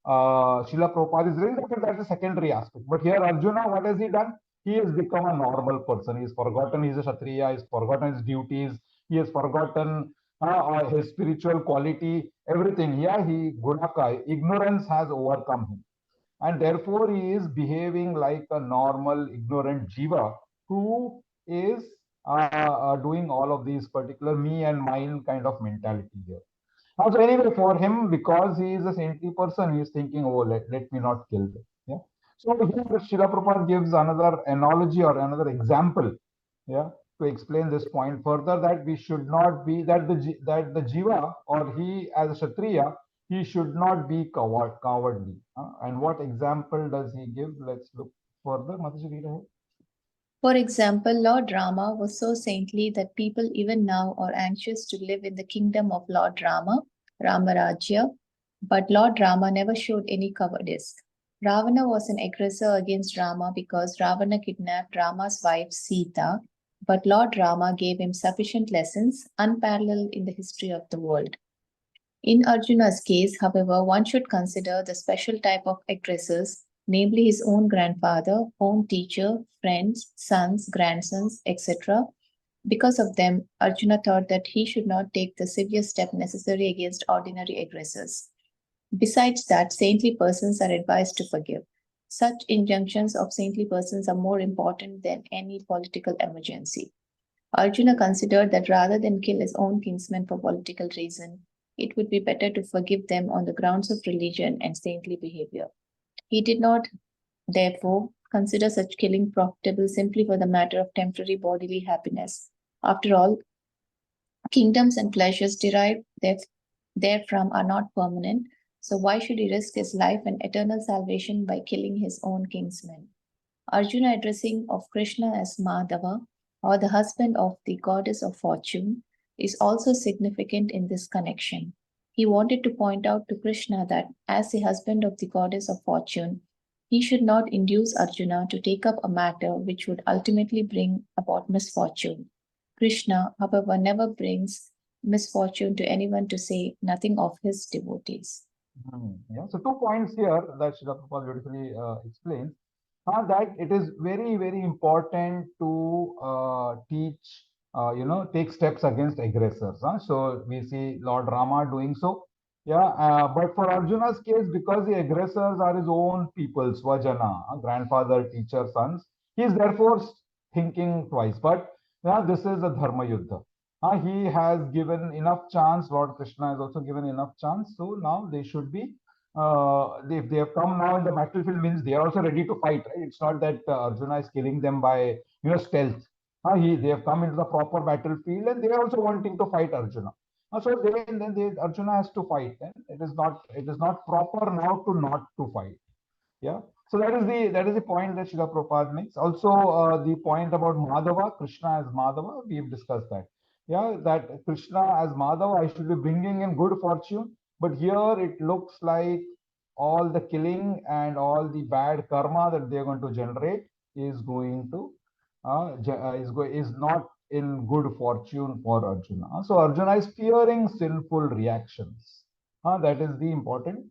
Srila Prabhupada is raising. That's a secondary aspect. But here, Arjuna, what has he done? He has become a normal person. He's forgotten he's a Kshatriya. He's forgotten his duties. He has forgotten his spiritual quality. Everything. Yeah, Gunaka, ignorance has overcome him. And therefore he is behaving like a normal ignorant jiva who is doing all of these particular me and mine kind of mentality here. So anyway, for him, because he is a saintly person, he is thinking, oh, let me not kill them. Yeah. So here Srila Prabhupada gives another analogy or another example, yeah, to explain this point further, that we should not be that the jiva or he as a Kshatriya, he should not be cowardly. And what example does he give? Let's look further. Mataji, read ahead. For example, Lord Rama was so saintly that people even now are anxious to live in the kingdom of Lord Rama, Ramarajya, but Lord Rama never showed any cowardice. Ravana was an aggressor against Rama because Ravana kidnapped Rama's wife Sita, but Lord Rama gave him sufficient lessons, unparalleled in the history of the world. In Arjuna's case, however, one should consider the special type of aggressors, namely his own grandfather, own teacher, friends, sons, grandsons, etc. Because of them, Arjuna thought that he should not take the severe step necessary against ordinary aggressors. Besides that, saintly persons are advised to forgive. Such injunctions of saintly persons are more important than any political emergency. Arjuna considered that rather than kill his own kinsmen for political reason, it would be better to forgive them on the grounds of religion and saintly behavior. He did not, therefore, consider such killing profitable simply for the matter of temporary bodily happiness. After all, kingdoms and pleasures derived therefrom are not permanent, so why should he risk his life and eternal salvation by killing his own kinsmen? Arjuna addressing of Krishna as Madhava, or the husband of the goddess of fortune, is also significant in this connection. He wanted to point out to Krishna that, as the husband of the goddess of fortune, he should not induce Arjuna to take up a matter which would ultimately bring about misfortune. Krishna, however, never brings misfortune to anyone, to say nothing of his devotees. Yeah. So 2 points here that Srila Prabhupada beautifully explains. that it is very, very important to teach, take steps against aggressors. So we see Lord Rama doing so. Yeah, but for Arjuna's case, because the aggressors are his own people, Swajana, grandfather, teacher, sons, he is therefore thinking twice. But yeah, this is a Dharma Yuddha. He has given enough chance. Lord Krishna has also given enough chance. So now they should be, if they have come now in the battlefield, means they are also ready to fight. Right? It's not that Arjuna is killing them by stealth. They have come into the proper battlefield and they are also wanting to fight Arjuna. So Arjuna has to fight. Then it is not proper now to not to fight. Yeah. So that is the point that Srila Prabhupada makes. Also, the point about Madhava, Krishna as Madhava, we've discussed that. Yeah, that Krishna as Madhava, I should be bringing in good fortune, but here it looks like all the killing and all the bad karma that they're going to generate is going to is not in good fortune for Arjuna. So Arjuna is fearing sinful reactions. That is the important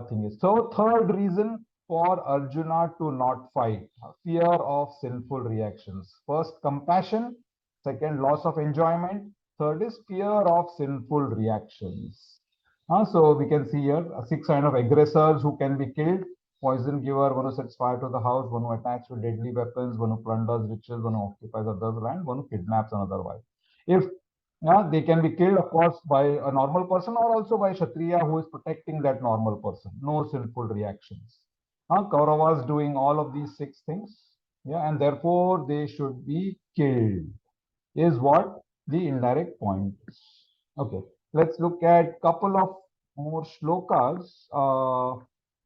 thing. Is so third reason for Arjuna to not fight, fear of sinful reactions. First, compassion. Second, loss of enjoyment. Third is fear of sinful reactions. So we can see here 6 kind of aggressors who can be killed. Poison giver, one who sets fire to the house, one who attacks with deadly weapons, one who plunders riches, one who occupies others' land, one who kidnaps another wife. If they can be killed, of course, by a normal person or also by Kshatriya who is protecting that normal person. No sinful reactions. Kauravas doing all of these 6 things, and therefore they should be killed, is what the indirect point is. Okay, let's look at couple of more shlokas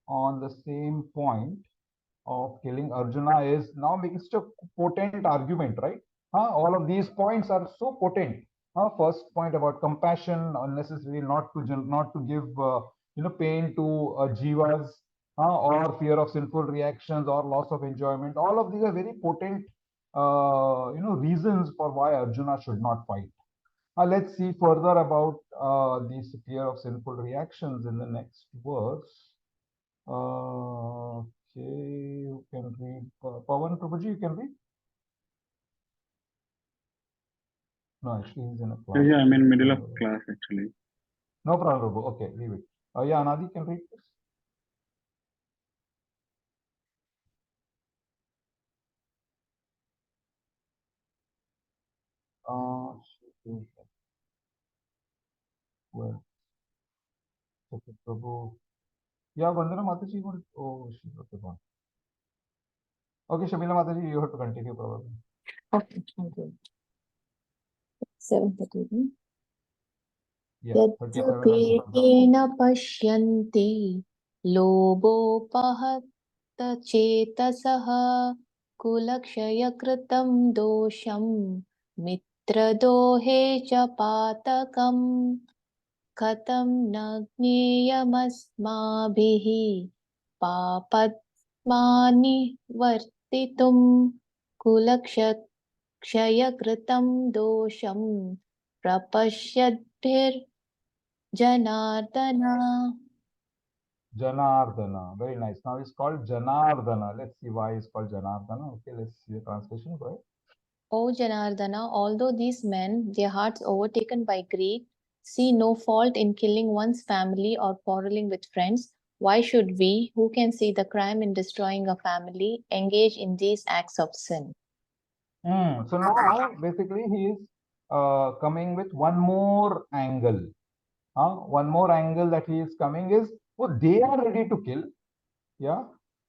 on the same point of killing Arjuna. Is now making such a potent argument, right? All of these points are so potent. First point about compassion, unnecessarily not to give pain to jivas, or fear of sinful reactions or loss of enjoyment. All of these are very potent, reasons for why Arjuna should not fight. Let's see further about this fear of sinful reactions in the next verse. Okay, you can read. Pawan Prabhuji, you can read. No, actually, he's in a class. Yeah, I'm in middle of class actually. No problem, Prabhu. Okay, leave it. Yeah, Anadi can read this. Well, okay, Prabhu. Yeah, Vandana Mataji would. Oh, she's okay, fine. Okay, Shamila Mataji, you have to continue, probably. Okay, thank you. 7:30. Yeah, 37 and यद्यपेन पश्यन्ति लोभोपहतचेतसः कुलक्षयकृतं दोषं मित्रदोहे च पातकम् कथं न ज्ञेयमस्माभिः पापत्मानिवर्तितुं कुलक्षयकृतं दोषं प्रपश्यद्भिर्जनार्दन. Janardana. Very nice. Now it's called Janardana. Let's see why it's called Janardana. Okay, let's see the translation. Go ahead. O Janardana, although these men, their hearts overtaken by greed, see no fault in killing one's family or quarreling with friends, why should we, who can see the crime in destroying a family, engage in these acts of sin? So now, basically, he is coming with one more angle. One more angle that he is coming is, they are ready to kill. Yeah.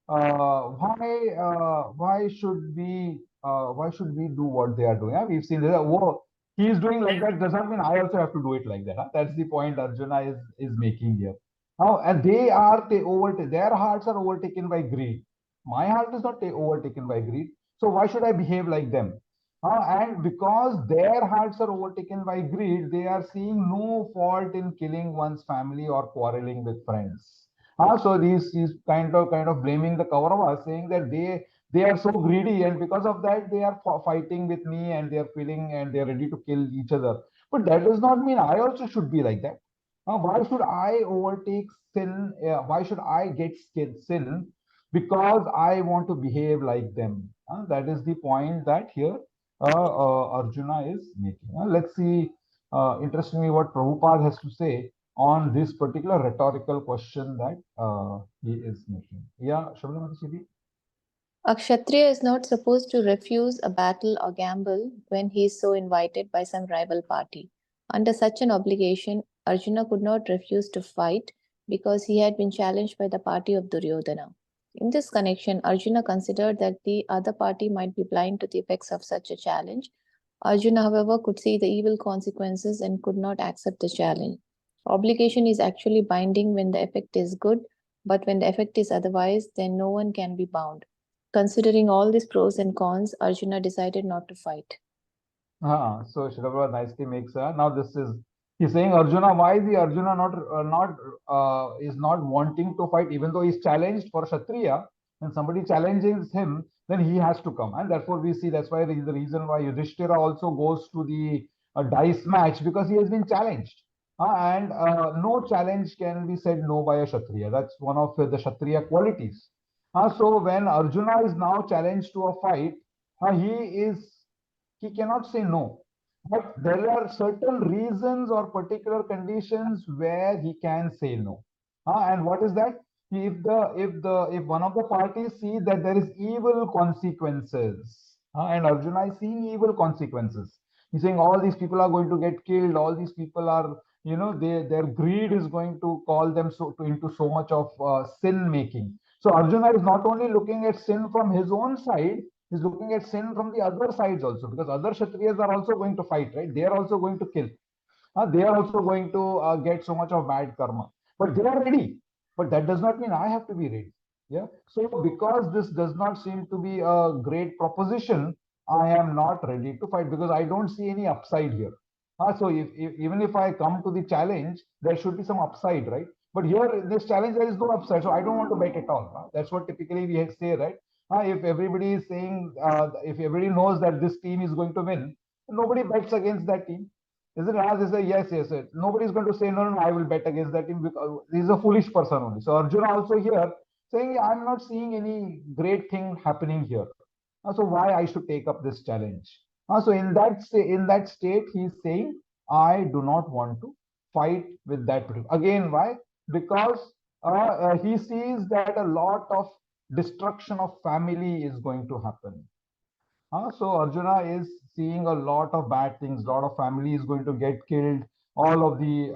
Why should we do what they are doing? We've seen that. He is doing like that does not mean I also have to do it like that. That's the point Arjuna is making here. And their hearts are overtaken by greed. My heart is not overtaken by greed. So why should I behave like them? And because their hearts are overtaken by greed, they are seeing no fault in killing one's family or quarreling with friends. So he's kind of blaming the Kauravas, saying that they are so greedy, and because of that they are fighting with me, and they are feeling and they are ready to kill each other. But that does not mean I also should be like that. Why should I overtake sin? Why should I get sin because I want to behave like them. That is the point that here Arjuna is making. Let's see, interestingly, what Prabhupada has to say on this particular rhetorical question that he is making. Yeah, Shabda Siddhi? A Kshatriya is not supposed to refuse a battle or gamble when he is so invited by some rival party. Under such an obligation, Arjuna could not refuse to fight because he had been challenged by the party of Duryodhana. In this connection, Arjuna considered that the other party might be blind to the effects of such a challenge. Arjuna, however, could see the evil consequences and could not accept the challenge. Obligation is actually binding when the effect is good, but when the effect is otherwise, then no one can be bound. Considering all these pros and cons, Arjuna decided not to fight. So Shilabra nicely makes now this is he's saying Arjuna, why is the Arjuna not is not wanting to fight even though he's challenged for Kshatriya. When somebody challenges him, then he has to come, and therefore we see that's why the reason why Yudhishthira also goes to the dice match, because he has been challenged. And no challenge can be said no by a Kshatriya. That's one of the Kshatriya qualities. So when Arjuna is now challenged to a fight, he cannot say no. But there are certain reasons or particular conditions where he can say no. And what is that? If one of the parties see that there is evil consequences, and Arjuna is seeing evil consequences. He's saying all these people are going to get killed, all these people are, their greed is going to call them into so much of sin making. So Arjuna is not only looking at sin from his own side, he's looking at sin from the other sides also, because other Kshatriyas are also going to fight, right? They are also going to kill. They are also going to get so much of bad karma. But they are ready. But that does not mean I have to be ready. Yeah. So because this does not seem to be a great proposition, I am not ready to fight because I don't see any upside here. So even if I come to the challenge, there should be some upside, right? But here in this challenge, there is no upside. So I don't want to bet at all. That's what typically we say, right? If everybody is saying, if everybody knows that this team is going to win, nobody bets against that team. Isn't it? As they say, yes, yes, yes. Nobody is going to say, no, no, I will bet against that team because he's a foolish person only. So Arjuna also here saying, I'm not seeing any great thing happening here. So why I should take up this challenge? So in that state, he's saying, I do not want to fight with that. Again, why? Because he sees that a lot of destruction of family is going to happen. So Arjuna is seeing a lot of bad things. A lot of family is going to get killed. All of the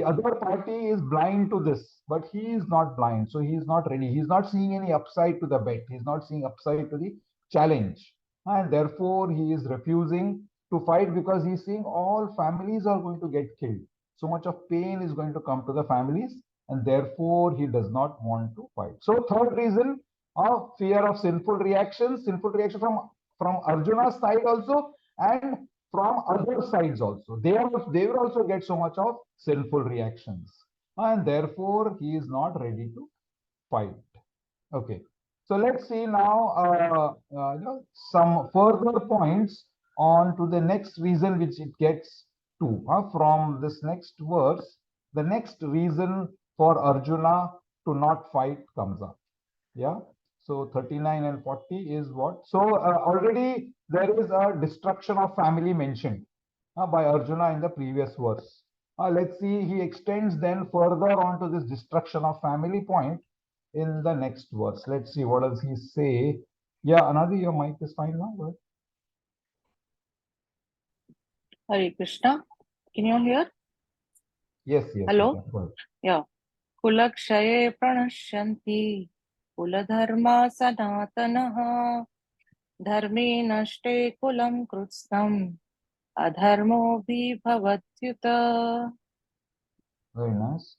other party is blind to this, but he is not blind. So he is not ready. He's not seeing any upside to the bet. He's not seeing upside to the challenge. And therefore, he is refusing to fight because he's seeing all families are going to get killed. So much of pain is going to come to the families, and therefore he does not want to fight. So third reason, of fear of sinful reaction from Arjuna's side also, and from other sides also. They will also get so much of sinful reactions, and therefore he is not ready to fight. Okay, so let's see now some further points on to the next reason which it gets to from this next verse. The next reason for Arjuna to not fight comes up. Yeah. So 39 and 40 is what? So already there is a destruction of family mentioned by Arjuna in the previous verse. Let's see, he extends then further on to this destruction of family point in the next verse. Let's see, what does he say? Yeah, Anadi, your mic is fine now. Right? Hare Krishna. Can you all hear? Yes, yes. Hello? Right. Yeah. Kulakshaye pranashyanti kuladharma sanatanaha dharme nashte kulam krutstam adharmo bhavatyuta. Very nice.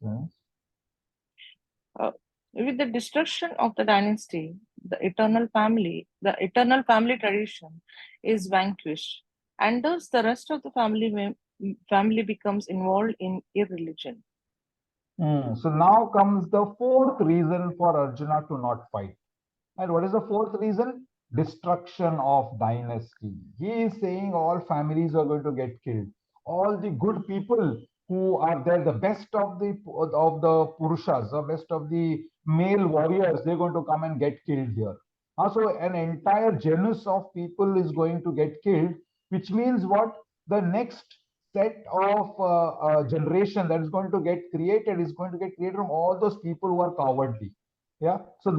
With the destruction of the dynasty, the eternal family tradition is vanquished, and thus the rest of the family becomes involved in irreligion. So now comes the fourth reason for Arjuna to not fight. And what is the fourth reason? Destruction of dynasty. He is saying all families are going to get killed. All the good people who are there, the best of the Purushas, the best of the male warriors, they're going to come and get killed here. Also, an entire genus of people is going to get killed, which means what? The next set of generation that is going to get created is going to get created from all those people who are cowardly. Yeah. So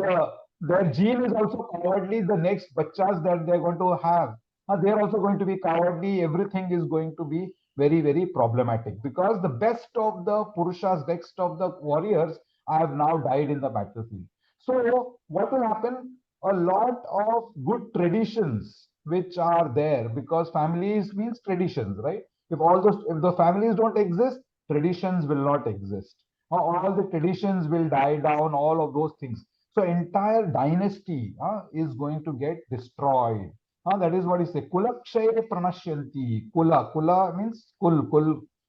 their gene is also cowardly. The next bachas that they're going to have, they're also going to be cowardly. Everything is going to be very, very problematic because the best of the Purushas, best of the warriors have now died in the battlefield. So what will happen? A lot of good traditions which are there, because families means traditions, right? If the families don't exist, traditions will not exist. All the traditions will die down, all of those things. So entire dynasty is going to get destroyed. That is what he says. Kulakshaye pranashyanti. Kula means kul.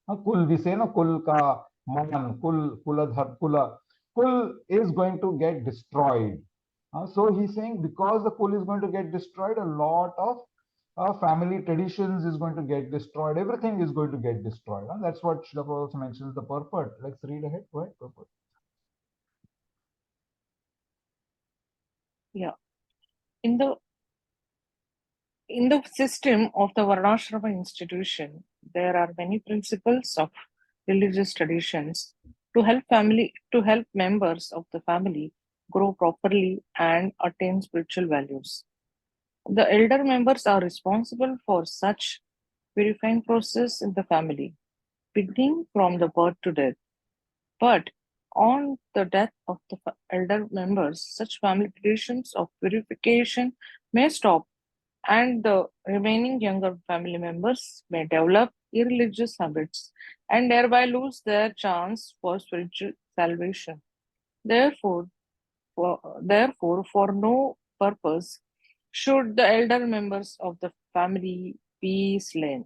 Kul we say no, kul ka man, kula. Kul is going to get destroyed. So he's saying because the kul is going to get destroyed, a lot of family traditions is going to get destroyed. Everything is going to get destroyed. That's what Srila Prabhupada also mentions the purport. Let's read ahead. Go ahead, purport. Yeah. In the system of the Varnashrama institution, there are many principles of religious traditions to help members of the family grow properly and attain spiritual values. The elder members are responsible for such purifying process in the family, beginning from the birth to death. But on the death of the elder members, such family traditions of purification may stop, and the remaining younger family members may develop irreligious habits and thereby lose their chance for spiritual salvation. Therefore, for no purpose should the elder members of the family be slain.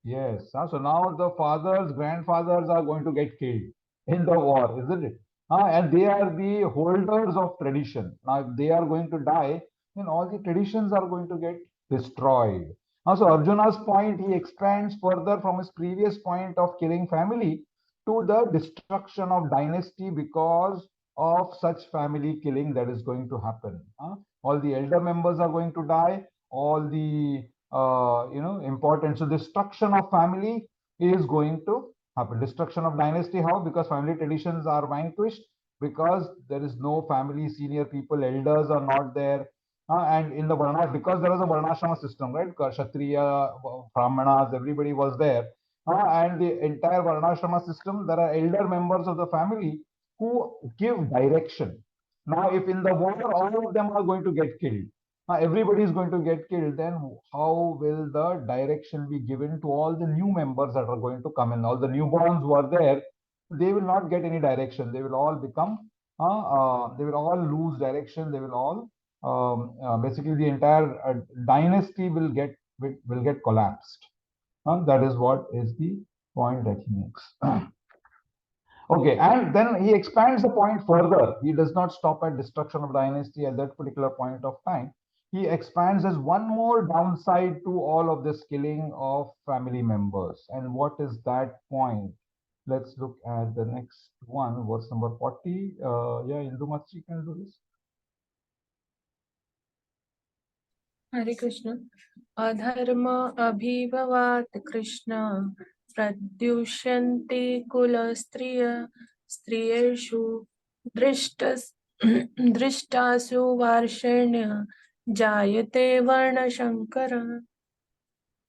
Yes. So now the fathers, grandfathers are going to get killed in the war, isn't it? And they are the holders of tradition. Now, if they are going to die, then all the traditions are going to get destroyed. So Arjuna's point, he expands further from his previous point of killing family to the destruction of dynasty because of such family killing that is going to happen. All the elder members are going to die. All the important. So destruction of family is going to happen. Destruction of dynasty, how? Because family traditions are vanquished, because there is no family, senior people, elders are not there. And in the Varna, because there was a Varnashrama system, right? Kshatriya, Brahmanas, everybody was there. And the entire Varnashrama system, there are elder members of the family who give direction. Now, if in the war all of them are going to get killed, everybody is going to get killed, then how will the direction be given to all the new members that are going to come in? All the newborns who are there, they will not get any direction. They will all become, they will all lose direction. They will all, basically the entire dynasty will get collapsed. That is what is the point that he makes. Okay, and then he expands the point further. He does not stop at destruction of dynasty at that particular point of time. He expands as one more downside to all of this killing of family members. And what is that point? Let's look at the next one, verse number 40. Yeah, Indumatri can do this. Hare Krishna. Adharma abhivavat Krishna pradyushanti kula striyeshu drishtas drishtasu varshanya jayate varna shankara.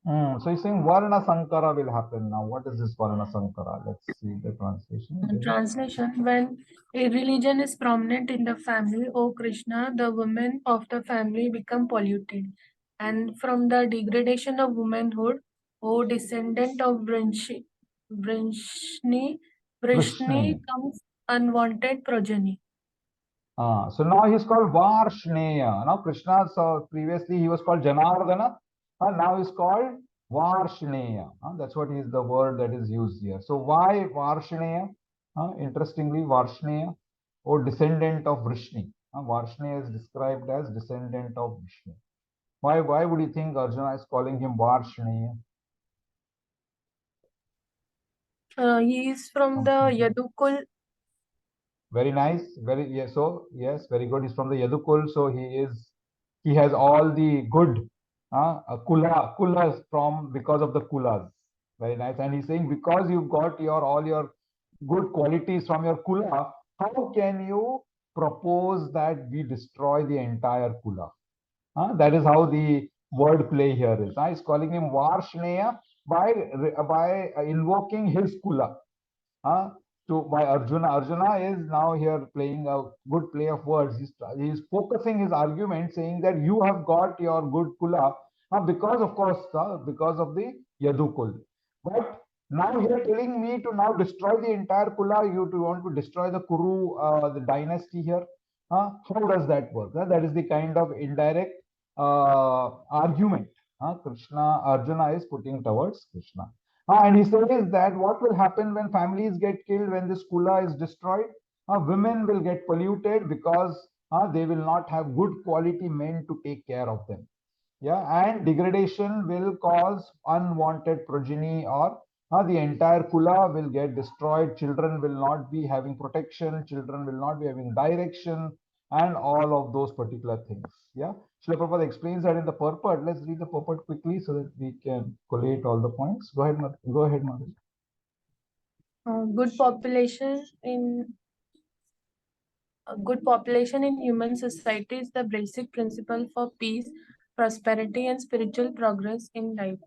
So he's saying Varna Sankara will happen now. What is this Varna Sankara? Let's see the translation. Translation: when a religion is prominent in the family, O Krishna, the women of the family become polluted. And from the degradation of womanhood, O descendant of Vrishni comes unwanted progeny. So now he's called Varshneya. Now Krishna, previously he was called Janardana, and now he's called Varshneya. That's what is the word that is used here. So why Varshneya? Interestingly, Varshneya, or descendant of Vrishni. Varshneya is described as descendant of Vishnu. Why would you think Arjuna is calling him Varshneya? He is from the Yadukul. Very nice. Very, yes. So yes, very good. He's from the Yadukul. So he has all the good kulas from because of the kulas. Very nice. And he's saying because you've got your all your good qualities from your kula, how can you propose that we destroy the entire kula? That is how the word play here is. He's calling him Varshneya by invoking his kula. To by Arjuna. Arjuna is now here playing a good play of words. He's focusing his argument, saying that you have got your good kula because, of course, because of the Yadukul. But now you're telling me to now destroy the entire kula. You to want to destroy the Kuru, the dynasty here. How does that work? That is the kind of indirect argument Arjuna is putting towards Krishna. And he says that what will happen when families get killed, when this kula is destroyed? Women will get polluted because they will not have good quality men to take care of them. Yeah, and degradation will cause unwanted progeny, or the entire kula will get destroyed. Children will not be having protection. Children will not be having direction, and all of those particular things. Yeah, Srila Prabhupada explains that in the purport. Let's read the purport quickly so that we can collate all the points. Go ahead, Madhu. Good population in A good population in human society is the basic principle for peace, prosperity, and spiritual progress in life.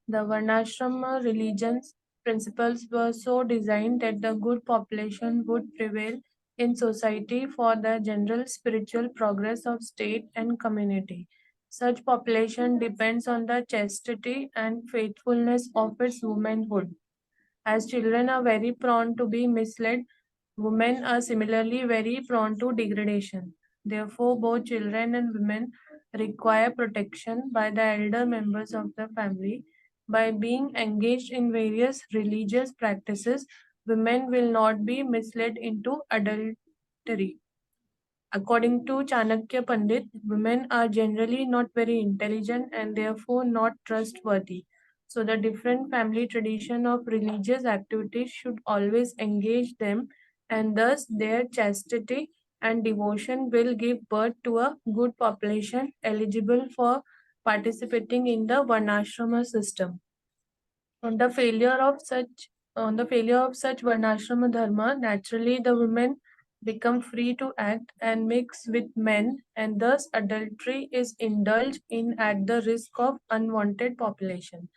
The Varnashrama religion's principles were so designed that the good population would prevail in society for the general spiritual progress of state and community. Such population depends on the chastity and faithfulness of its womanhood. As children are very prone to be misled, women are similarly very prone to degradation. Therefore, both children and women require protection by the elder members of the family. By being engaged in various religious practices, women will not be misled into adultery. According to Chanakya Pandit, women are generally not very intelligent and therefore not trustworthy. So the different family tradition of religious activities should always engage them, and thus their chastity and devotion will give birth to a good population eligible for participating in the Varnashrama system. On the failure of such Varnashrama dharma, naturally the women become free to act and mix with men, and thus adultery is indulged in at the risk of unwanted population.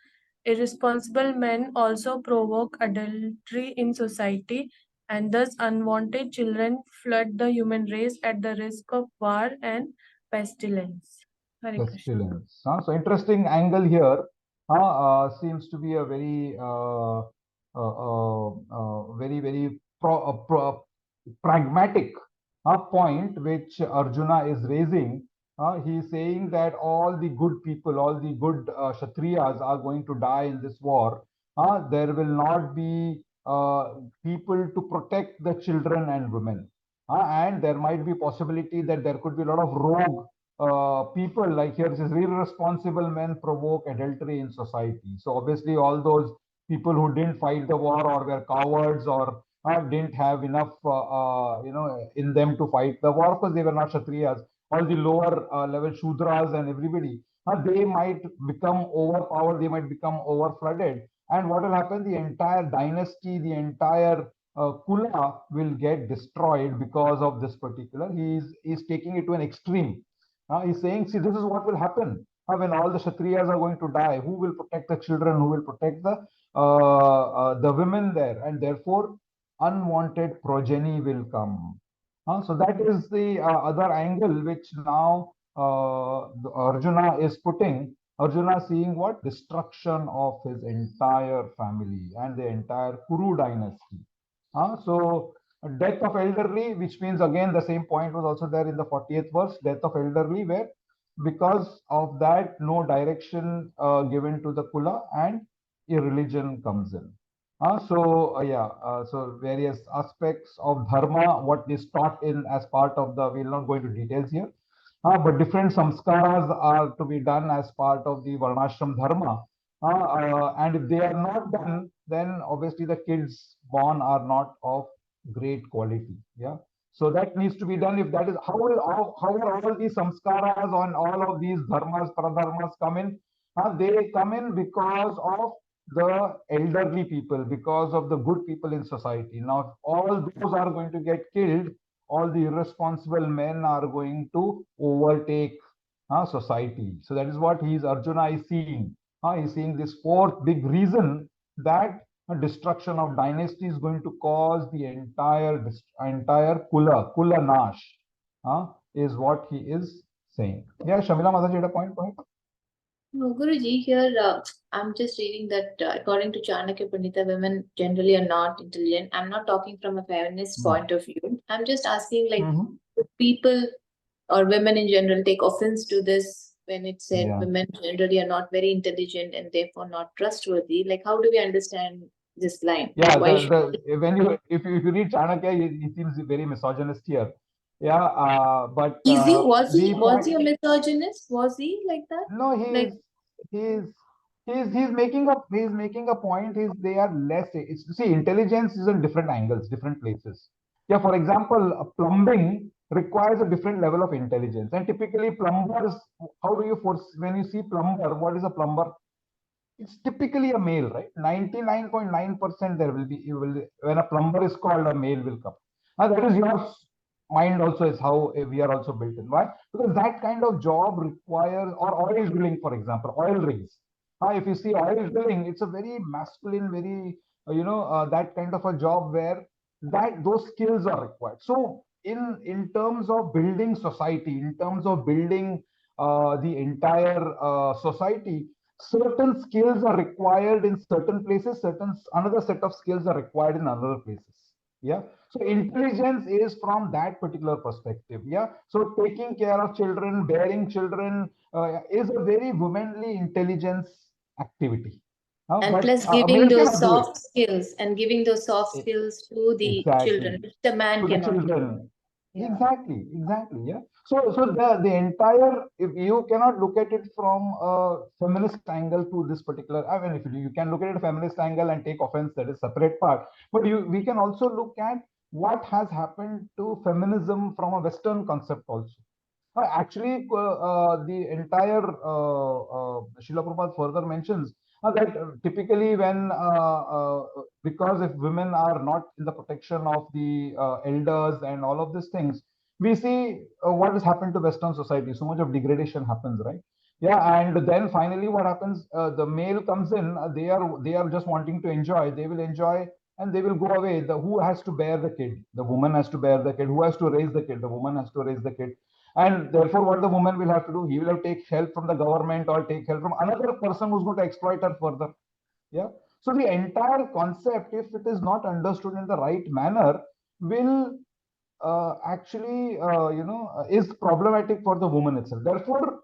Irresponsible men also provoke adultery in society, and thus unwanted children flood the human race at the risk of war and pestilence. Hare Krishna. Pestilence. So interesting angle here. Seems to be a very, very pragmatic point which Arjuna is raising. He is saying that all the good people, all the good Kshatriyas are going to die in this war. There will not be people to protect the children and women. And there might be possibility that there could be a lot of rogue people, like here says irresponsible men provoke adultery in society. So obviously all those people who didn't fight the war or were cowards or didn't have enough in them to fight the war because they were not Kshatriyas. All the lower level Shudras and everybody, they might become overpowered, they might become over flooded. And what will happen? The entire dynasty, the entire Kula will get destroyed because of this particular. He's taking it to an extreme. He's saying, see, this is what will happen when all the Kshatriyas are going to die. Who will protect the children? Who will protect the women there? And therefore, unwanted progeny will come. So that is the other angle which now Arjuna is putting. Arjuna seeing what? Destruction of his entire family and the entire Kuru dynasty. So death of elderly, which means again the same point was also there in the 40th verse, death of elderly, where because of that no direction given to the Kula and irreligion comes in. So various aspects of dharma, what is taught in as part of the, we'll not go into details here, but different samskaras are to be done as part of the varnashram dharma. And if they are not done, then obviously the kids born are not of great quality. Yeah. So that needs to be done. If that is how will how are all these samskaras on all of these dharmas, pradharmas come in? They come in because of the elderly people, because of the good people in society. Now, if all those are going to get killed, all the irresponsible men are going to overtake society. So that is what Arjuna is seeing. He's seeing this fourth big reason that destruction of dynasty is going to cause the entire kula nash. Is what he is saying. Yeah, Shamila Mataji had a point. Go ahead. No, Guruji, here I'm just reading that according to Chanakya Pandita, women generally are not intelligent. I'm not talking from a feminist No. point of view. I'm just asking, like, Mhm. people or women in general take offense to this when it said Yeah. women generally are not very intelligent and therefore not trustworthy. Like, how do we understand this line? Yeah, Like, why should when you if you read Chanakya, he seems very misogynist here. Yeah, but is he was the he was point. he a misogynist? Was he like that? No, Like, he's he's making a point. They are less. See, intelligence is in different angles, different places. Yeah, for example, plumbing requires a different level of intelligence, and typically plumbers. How do you force when you see plumber? What is a plumber? It's typically a male, right? 99.9% there will be, when a plumber is called, a male will come. Now, that is your mind also is how we are also built in. Why? Because that kind of job requires, or oil drilling, for example, oil rigs. If you see oil drilling, it's a very masculine, very, that kind of a job where those skills are required. So in terms of building society, in terms of building the entire society, certain skills are required in certain places, another set of skills are required in other places. Yeah. So intelligence is from that particular perspective. Yeah. So taking care of children, bearing children is a very womanly intelligence activity. and But plus a giving male those cannot do it. soft skills and giving those soft skills to the children, Exactly. which the man To the cannot do. children. Yeah. Exactly. Yeah. So the entire, if you cannot look at it from a feminist angle to this particular, I mean, if you can look at it a feminist angle and take offense, that is separate part. But we can also look at what has happened to feminism from a Western concept also. Actually, the entire Srila Prabhupada further mentions that typically because if women are not in the protection of the elders and all of these things, we see what has happened to Western society. So much of degradation happens, right? Yeah, and then finally, what happens? The male comes in. They are just wanting to enjoy. They will enjoy, and they will go away. Who has to bear the kid? The woman has to bear the kid. Who has to raise the kid? The woman has to raise the kid. And therefore, what the woman will have to do, he will have to take help from the government or take help from another person who's going to exploit her further. Yeah. So the entire concept, if it is not understood in the right manner, will actually, is problematic for the woman itself. Therefore,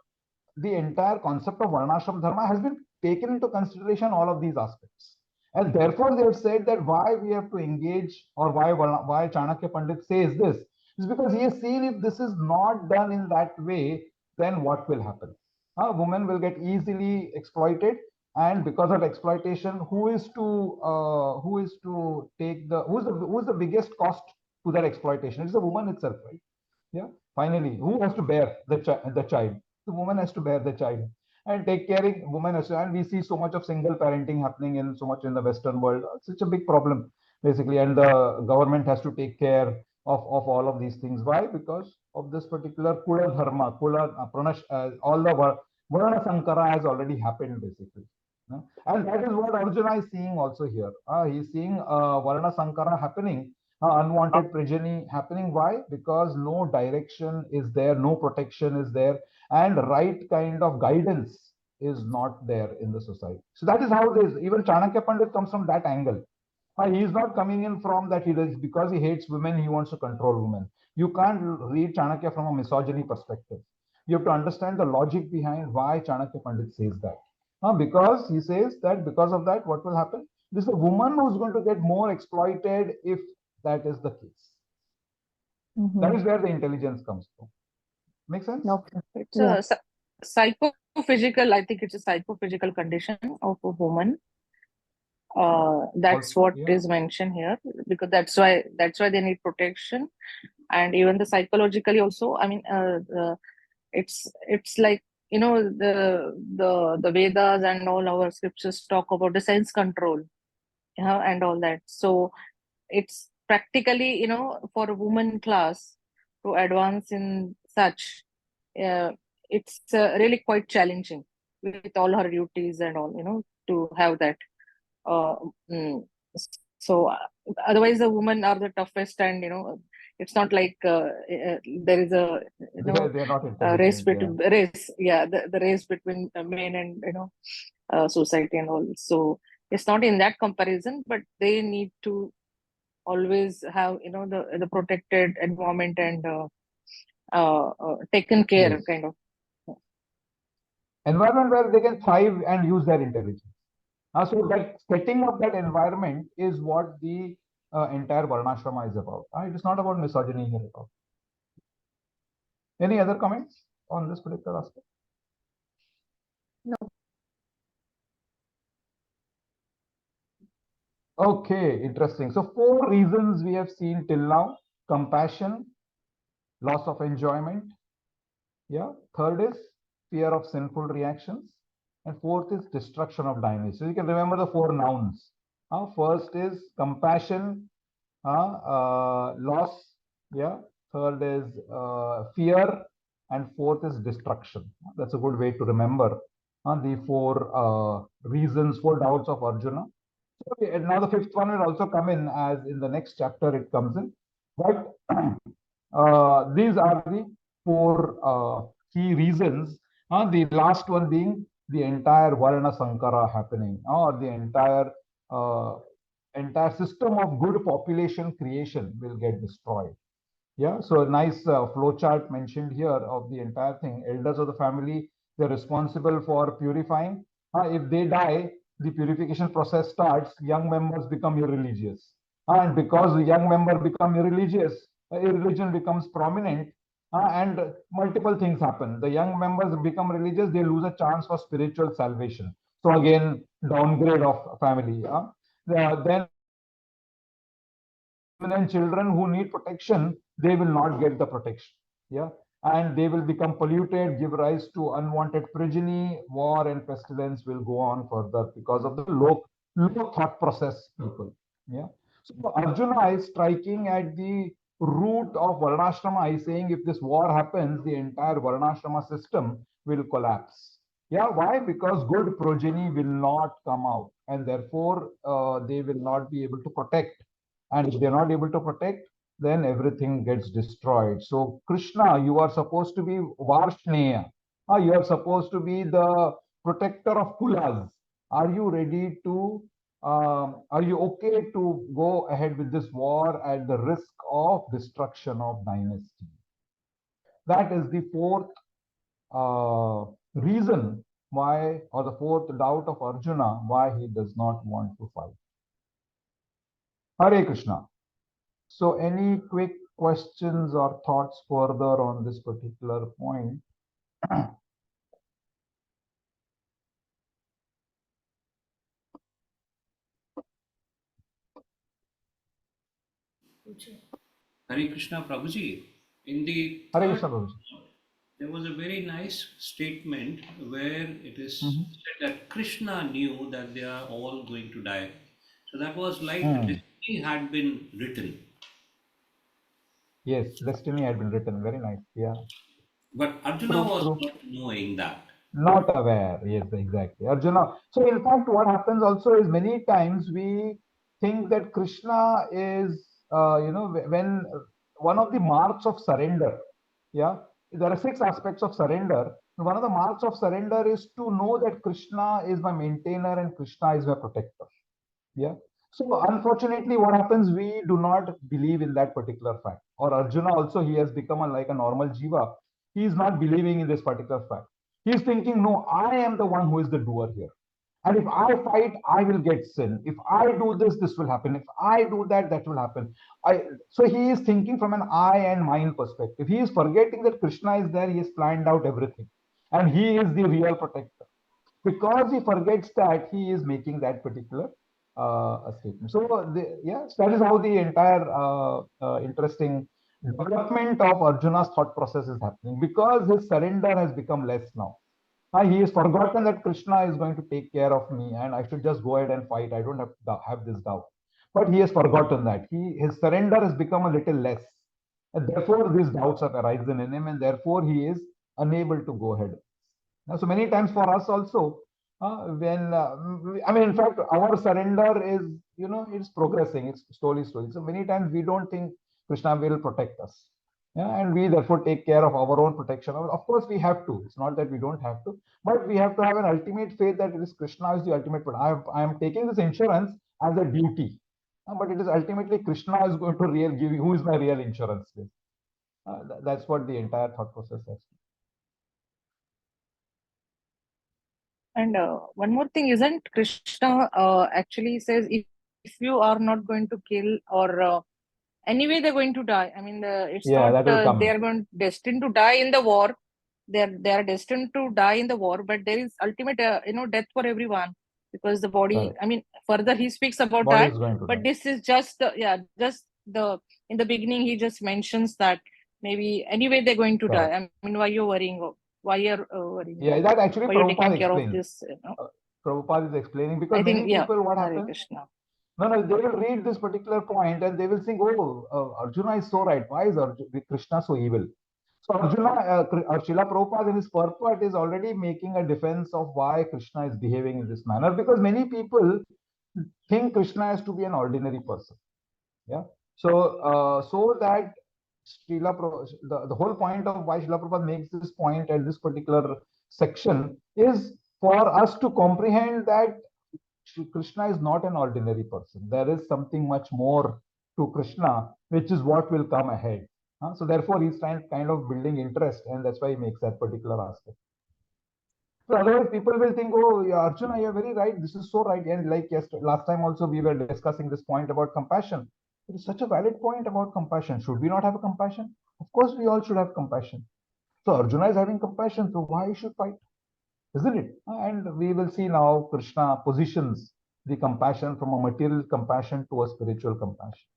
the entire concept of Varnashram Dharma has been taken into consideration all of these aspects. And therefore, they have said that why we have to engage, or why Chanakya Pandit says this, is because he has seen if this is not done in that way, then what will happen? Women will get easily exploited, and because of exploitation, who is to take who's the biggest cost to that exploitation? It's the woman itself, right? Yeah. Finally, who has to bear the child? The woman has to bear the child and take caring. Woman has to, and we see so much of single parenting happening in so much in the Western world. It's such a big problem, basically, and the government has to take care of all of these things. Why? Because of this particular Kula Dharma, all the Varna Sankara has already happened, basically. And that is what Arjuna is seeing also here. He's seeing Varna Sankara happening, unwanted progeny happening. Why? Because no direction is there, no protection is there, and right kind of guidance is not there in the society. So that is how it is. Even Chanakya Pandit comes from that angle. He is not coming in from that he does because he hates women, he wants to control women. You can't read Chanakya from a misogyny perspective. You have to understand the logic behind why Chanakya Pandit says that. Because he says that because of that, what will happen? This is a woman who's going to get more exploited if that is the case. That is where the intelligence comes from. Make sense? It's a psychophysical, I think it's a psychophysical condition of a woman. That's Also, what yeah. is mentioned here, because that's why they need protection. And even the psychologically also, I mean, it's like, you know, the Vedas and all our scriptures talk about the sense control, and all that. So it's practically, you know, for a woman class to advance in such, uh, it's really quite challenging with all her duties and all, you know, to have that. uh, mm, so otherwise the women are the toughest, and you know, it's not like there is a, you know, They're not race intelligent, yeah. between the race between men and, you know, society and all. So it's not in that comparison, but they need to always have, you know, the protected environment and taken care, Yes. kind of. Environment where they can thrive and use their intelligence. So that setting of that environment is what the entire Varnashrama is about. It is not about misogyny here at all. Any other comments on this particular aspect? No. Okay, interesting. So 4 reasons we have seen till now: compassion, loss of enjoyment. Yeah. Third is fear of sinful reactions. And fourth is destruction of dynasty. So you can remember the 4 nouns. First is compassion, loss. Yeah. Third is fear, and fourth is destruction. That's a good way to remember the 4 reasons, 4 doubts of Arjuna. So, and now the 5th one will also come in, as in the next chapter it comes in. But these are the 4 key reasons. The last one being the entire Varna Sankara happening, or the entire system of good population creation will get destroyed. Yeah, so a nice flow chart mentioned here of the entire thing. Elders of the family, they're responsible for purifying. If they die, the purification process starts. Young members become irreligious, and because the young member become irreligious, irreligion becomes prominent, and multiple things happen. The young members become religious; they lose a chance for spiritual salvation. So again, downgrade of family. Then and children who need protection, they will not get the protection. Yeah. And they will become polluted, give rise to unwanted progeny. War and pestilence will go on further because of the low thought process people. Yeah. So Arjuna is striking at the root of Varnashrama. He's saying if this war happens, the entire Varnashrama system will collapse. Yeah, why? Because good progeny will not come out, and therefore they will not be able to protect. And if they're not able to protect, then everything gets destroyed. So Krishna, you are supposed to be Varshneya. You are supposed to be the protector of kulas. Are you ready to, are you okay to go ahead with this war at the risk of destruction of dynasty? That is the 4th reason why, or the 4th doubt of Arjuna, why he does not want to fight. Hare Krishna. So any quick questions or thoughts further on this particular point? Hare Krishna Prabhuji. In the Hare third, Krishna, Prabhuji. there was a very nice statement where it is Mhm. said that Krishna knew that they are all going to die. So that was like Hmm. destiny had been written. Yes, destiny had been written. Very nice. Yeah. But Arjuna True, was true. not knowing that. Not aware. Yes, exactly. Arjuna. So in fact, what happens also is many times we think that Krishna is, when one of the marks of surrender, yeah, there are 6 aspects of surrender. One of the marks of surrender is to know that Krishna is my maintainer and Krishna is my protector. Yeah. So unfortunately, what happens? We do not believe in that particular fact. Or Arjuna also, he has become like a normal jiva. He is not believing in this particular fact. He is thinking, no, I am the one who is the doer here. And if I fight, I will get sin. If I do this, this will happen. If I do that, that will happen. So he is thinking from an I and mine perspective. He is forgetting that Krishna is there. He has planned out everything. and he is the real protector, because he forgets that he is making that particular statement. So yes, that is how the entire interesting development of Arjuna's thought process is happening, because his surrender has become less now. He has forgotten that Krishna is going to take care of me and I should just go ahead and fight. I don't have to have this doubt. But he has forgotten that. His surrender has become a little less. And therefore, these doubts have arisen in him, and therefore he is unable to go ahead. Now, so many times for us also, I mean, in fact, our surrender is, it's progressing, it's slowly. So many times we don't think Krishna will protect us. Yeah, and we therefore take care of our own protection. Of course, we have to. It's not that we don't have to, but we have to have an ultimate faith that it is Krishna is the ultimate. But I am taking this insurance as a duty, but it is ultimately Krishna is going to give you, who is my real insurance. That's what the entire thought process is. And one more thing, isn't Krishna actually says if you are not going to kill, or anyway they're going to die. I mean, it's not they are going destined to die in the war. They are destined to die in the war, but there is ultimate death for everyone, because the body. Correct. I mean, further he speaks about Body that, is going to but die. this is just in the beginning he just mentions that maybe anyway they're going to Correct. die. I mean, why you're worrying? Why you're worrying? Yeah, that actually why you're Prabhupada taking care of explains. this? Prabhupada is explaining, because I many think, yeah. people, what Hare happens? Krishna. No, they will read this particular point and they will think, oh, Arjuna is so right. Why is Krishna so evil? So Arjuna, Srila Prabhupada in his purport is already making a defense of why Krishna is behaving in this manner, because many people think Krishna has to be an ordinary person. Yeah. So that the whole point of why Srila Prabhupada makes this point at this particular section is for us to comprehend that Krishna is not an ordinary person. There is something much more to Krishna, which is what will come ahead. So therefore, he's kind of building interest, and that's why he makes that particular aspect. So otherwise, people will think, oh, yeah, Arjuna, you're very right. This is so right. And like last time also, we were discussing this point about compassion. It is such a valid point about compassion. Should we not have a compassion? Of course, we all should have compassion. So Arjuna is having compassion. So why he should fight? Isn't it? And we will see now Krishna positions the compassion from a material compassion to a spiritual compassion.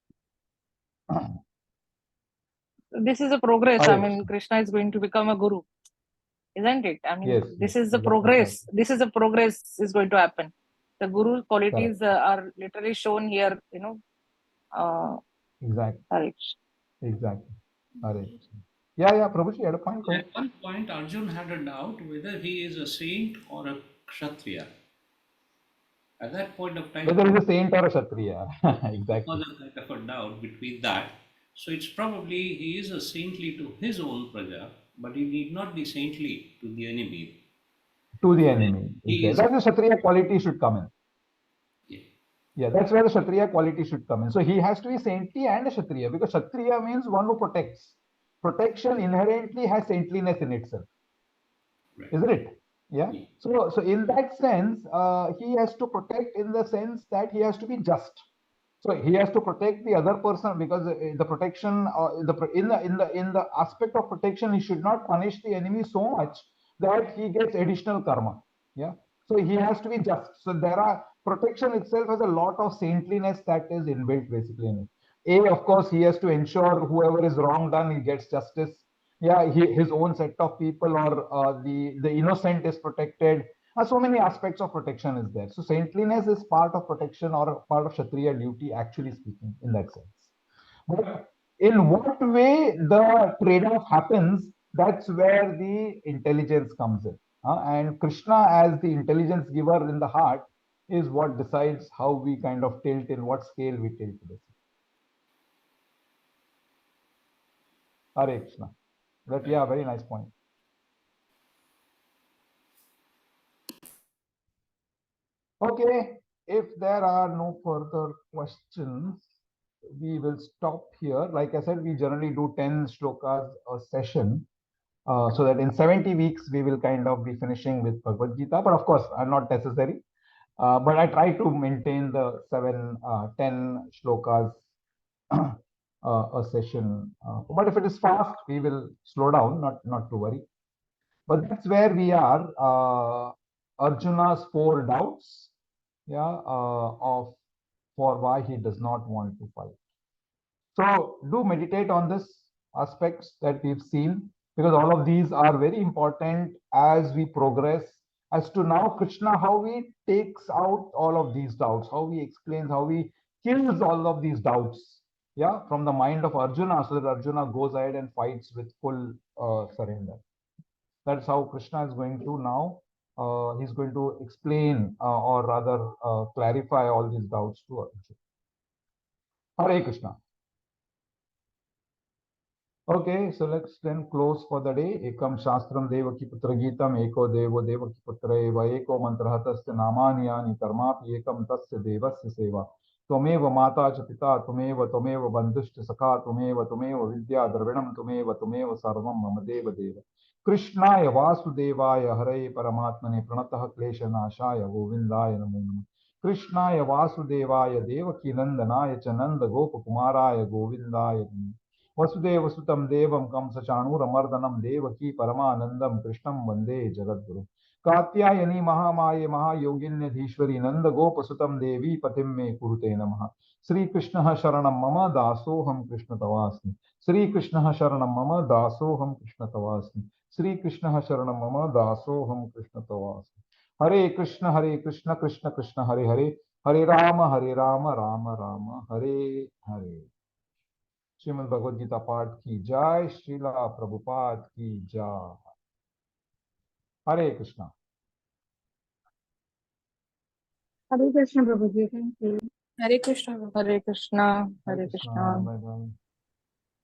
This is a progress. I mean, Krishna is going to become a guru, isn't it? I mean, this is the progress. Exactly. This is a progress is going to happen. The guru qualities are literally shown here. Exactly. Exactly. Yeah, Prabhuji, you had a point. At one point, Arjun had a doubt whether he is a saint or a kshatriya. At that point of time, whether he's a saint or a kshatriya. Exactly. There was a kind of a doubt between that. So it's probably he is a saintly to his own praja, but he need not be saintly to the enemy. To the enemy. Exactly. That's the kshatriya quality should come in. Yeah, that's where the Kshatriya quality should come in. So he has to be saintly and a Kshatriya, because Kshatriya means one who protects. Protection inherently has saintliness in itself. Right. Isn't it? Yeah. So in that sense, he has to protect in the sense that he has to be just. So he has to protect the other person, because the protection, in the aspect of protection, he should not punish the enemy so much that he gets additional karma. Yeah. So he has to be just. So protection itself has a lot of saintliness that is inbuilt basically in it. Of course, he has to ensure whoever is wrong done, he gets justice. Yeah, his own set of people, or the innocent is protected. So many aspects of protection is there. So saintliness is part of protection, or part of Kshatriya duty, actually speaking, in that sense. But in what way the trade-off happens, that's where the intelligence comes in. And Krishna, as the intelligence giver in the heart, is what decides how we kind of tilt, in what scale we tilt this. Hare Krishna. But yeah, very nice point. Okay, if there are no further questions, we will stop here. Like I said, we generally do 10 shlokas a session, so that in 70 weeks we will kind of be finishing with Bhagavad Gita. But of course, not necessary. But I try to maintain the 10 shlokas a session. But if it is fast, we will slow down. Not to worry. But that's where we are. Arjuna's 4 doubts, of for why he does not want to fight. So do meditate on this aspects that we've seen, because all of these are very important as we progress as to now Krishna, how he takes out all of these doubts, how he explains, how he kills all of these doubts, from the mind of Arjuna, so that Arjuna goes ahead and fights with full surrender. That's how Krishna is going to now, he's going to explain or rather clarify all these doubts to Arjuna. Hare Krishna. Okay, so let's then close for the day. Ekam Shastram Devaki Putra Gitam Eko Devo Devaki Putra Eva Eko Mantra Tasya Namani Yani Karmapi Ekam Tasya Devasya Seva. Tumeva Mata cha Pita Tumeva Bandhushta Sakha Tumeva Vidya Dravinam Tumeva Sarvam Mama Deva Deva. Krishnaya Vasudevaya Hare Paramatmane Pranatah Klesha Nashaya Govindaya Namo Namah. Krishnaya Vasudevaya Devaki Nandanaya Chananda Gopakumaraya Govindaya Namo. Vasudev सुतम देवम कंस चाणूरमर्दनम देवकी परमानंदम कृष्णम वंदे जगद्गुरु कात्यायनी महामाये महायोगिन्यधीश्वरी नंद गोप सुतम देवी पतिम मे कुरुते नमः श्री कृष्ण शरणम मम दासोहम कृष्ण तवास्मि श्री कृष्ण शरणम मम दासोहम कृष्ण तवास्मि श्री कृष्ण शरणम मम दासोहम कृष्ण तवास्मि हरे कृष्ण कृष्ण कृष्ण हरे हरे हरे राम राम राम हरे हरे श्रीमद् भगवद गीता पाठ की जय, श्रीला प्रभुपाद की जय। Hare Krishna. Hare Krishna Prabhuji, thank you. Hare Krishna. Hare Krishna, Hare Hare Krishna. Krishna. Bye bye.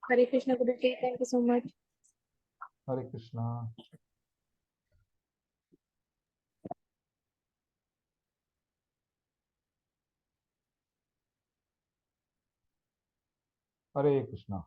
Hare Krishna Guruji. Thank you so much. Hare Krishna. Hare Krishna.